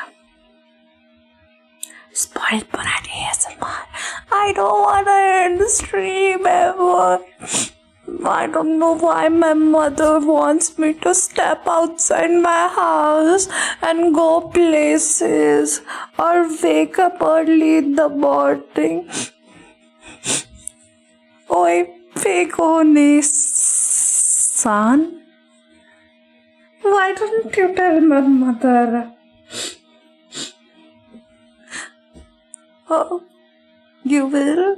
Spoiled Brat ASMR. I don't want to end the stream ever. I don't know why my mother wants me to step outside my house and go places or wake up early in the morning. Oi, Pegone son. Why don't you tell my mother? Oh, you will?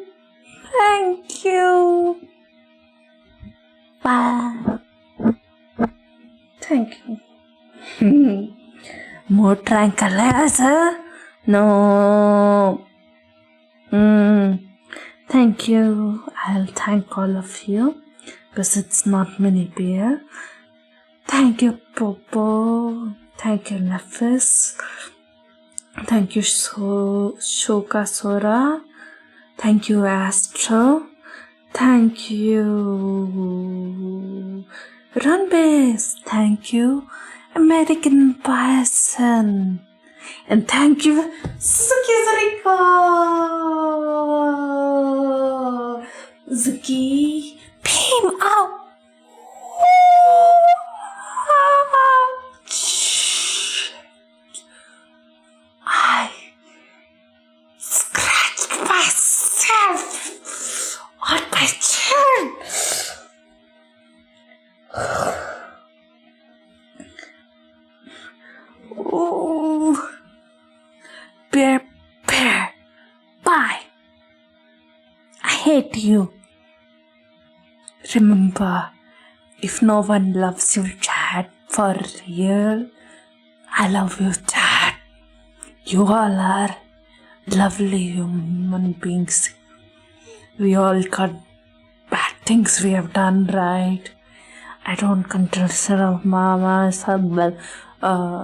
Thank you. Bye. Thank you. More tranquilizer? No. Thank you. I'll thank all of you because it's not many beer. Thank you, Popo. Thank you, Nefis. Thank you, Shoka Sora. Thank you, Astro. Thank you, Runbase. Thank you, American Bison. And thank you, Suzuki Zuriko. Zuki, beam out. I scratched myself on my chin. Oh, bear, bye. I hate you. Remember, if no one loves you, chat, for real, I love you, chat. You all are lovely human beings. We all got bad things we have done, right? I don't consider Mama well,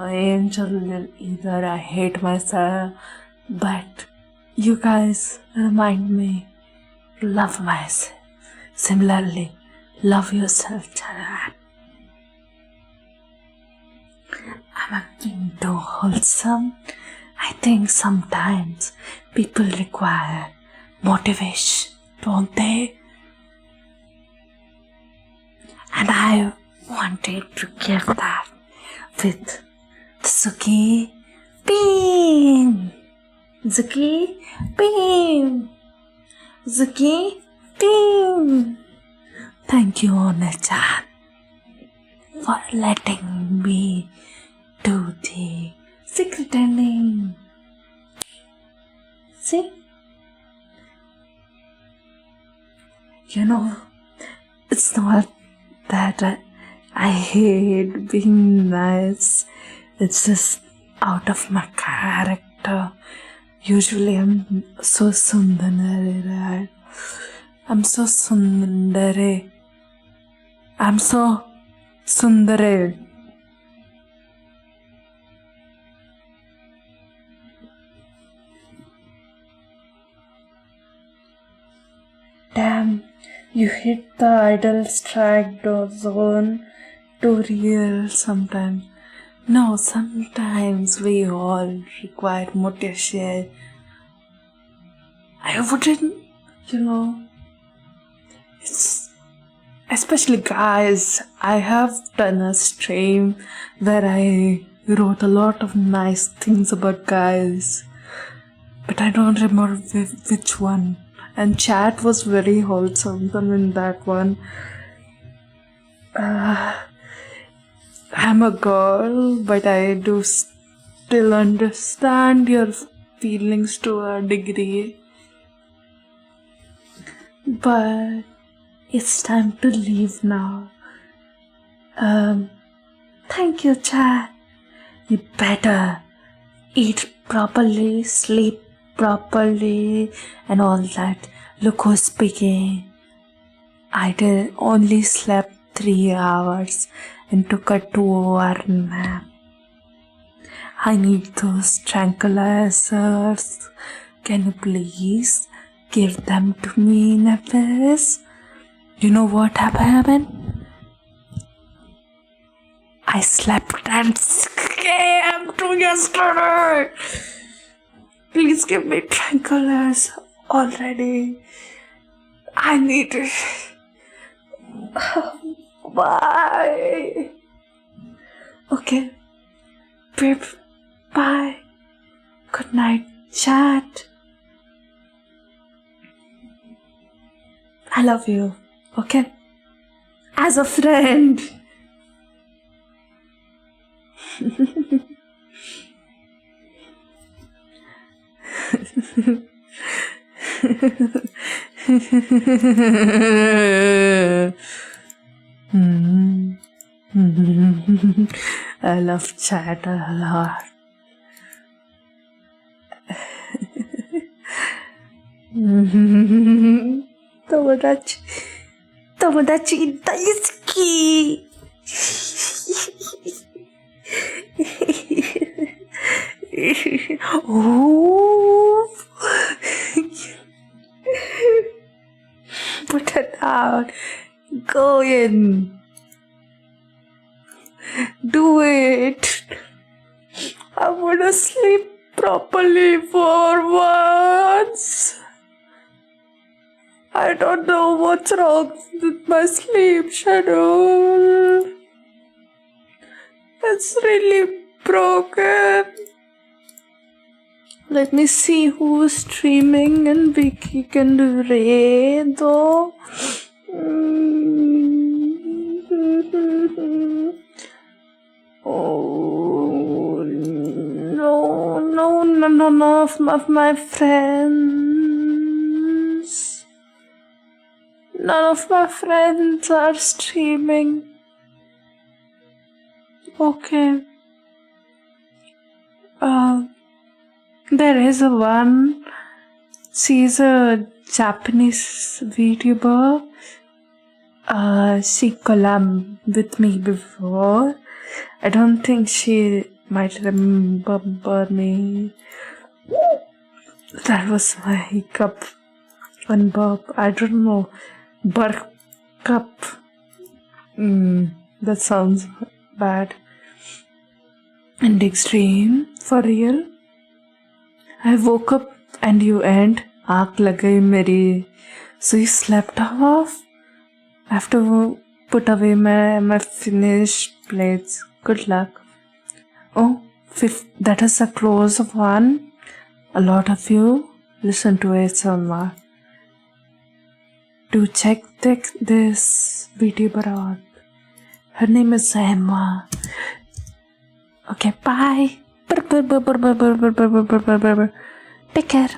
angel either. I hate myself. But you guys remind me to love myself. Similarly, love yourself, chat. Am I being too wholesome? I think sometimes people require motivation, don't they? And I wanted to give that with the Suzuki Beam. Suzuki Beam. Suzuki Beam. Thank you, Ona-chan, for letting me do the secret ending. See? You know, it's not that I hate being nice. It's just out of my character. Usually I'm so sundare, right? I'm so sundare. I'm so sundare. Damn, you hit the idle strike zone too real sometimes. No, sometimes we all require motivation. I wouldn't, it's especially guys. I have done a stream where I wrote a lot of nice things about guys, but I don't remember which one. And chat was very wholesome in that one. I'm a girl, but I do still understand your feelings to a degree. But it's time to leave now. Thank you, chat. You better eat properly, sleep properly, and all that. Look who's speaking. I only slept 3 hours and took a 2-hour nap. I need those tranquilizers. Can you please give them to me, Nefis? You know what happened? I slept at 6 a.m. to yesterday. Please give me painkillers already. I need it. Bye. Okay. Babe, bye. Good night, chat. I love you. Okay? As a friend. I love chat a lot. Tomodachi daisuki. Oh. Put it out. Go in. Do it. I want to sleep properly for once. I don't know what's wrong with my sleep schedule. It's really broken. Let me see who's streaming and Vicky can do it though. Oh no, none of my friends. None of my friends are streaming. Okay. There is one. She's a Japanese VTuber. She collabed with me before. I don't think she might remember me. That was my hiccup and burp. I don't know. Burp cup. That sounds bad. And extreme, for real. I woke up and you end. Aak lagai meri. So you slept off? I have to put away my finished plates. Good luck. Oh, that is a close one. A lot of you listen to it somewhere. Do check this VTuber out. Her name is Emma. Okay, bye. Take care.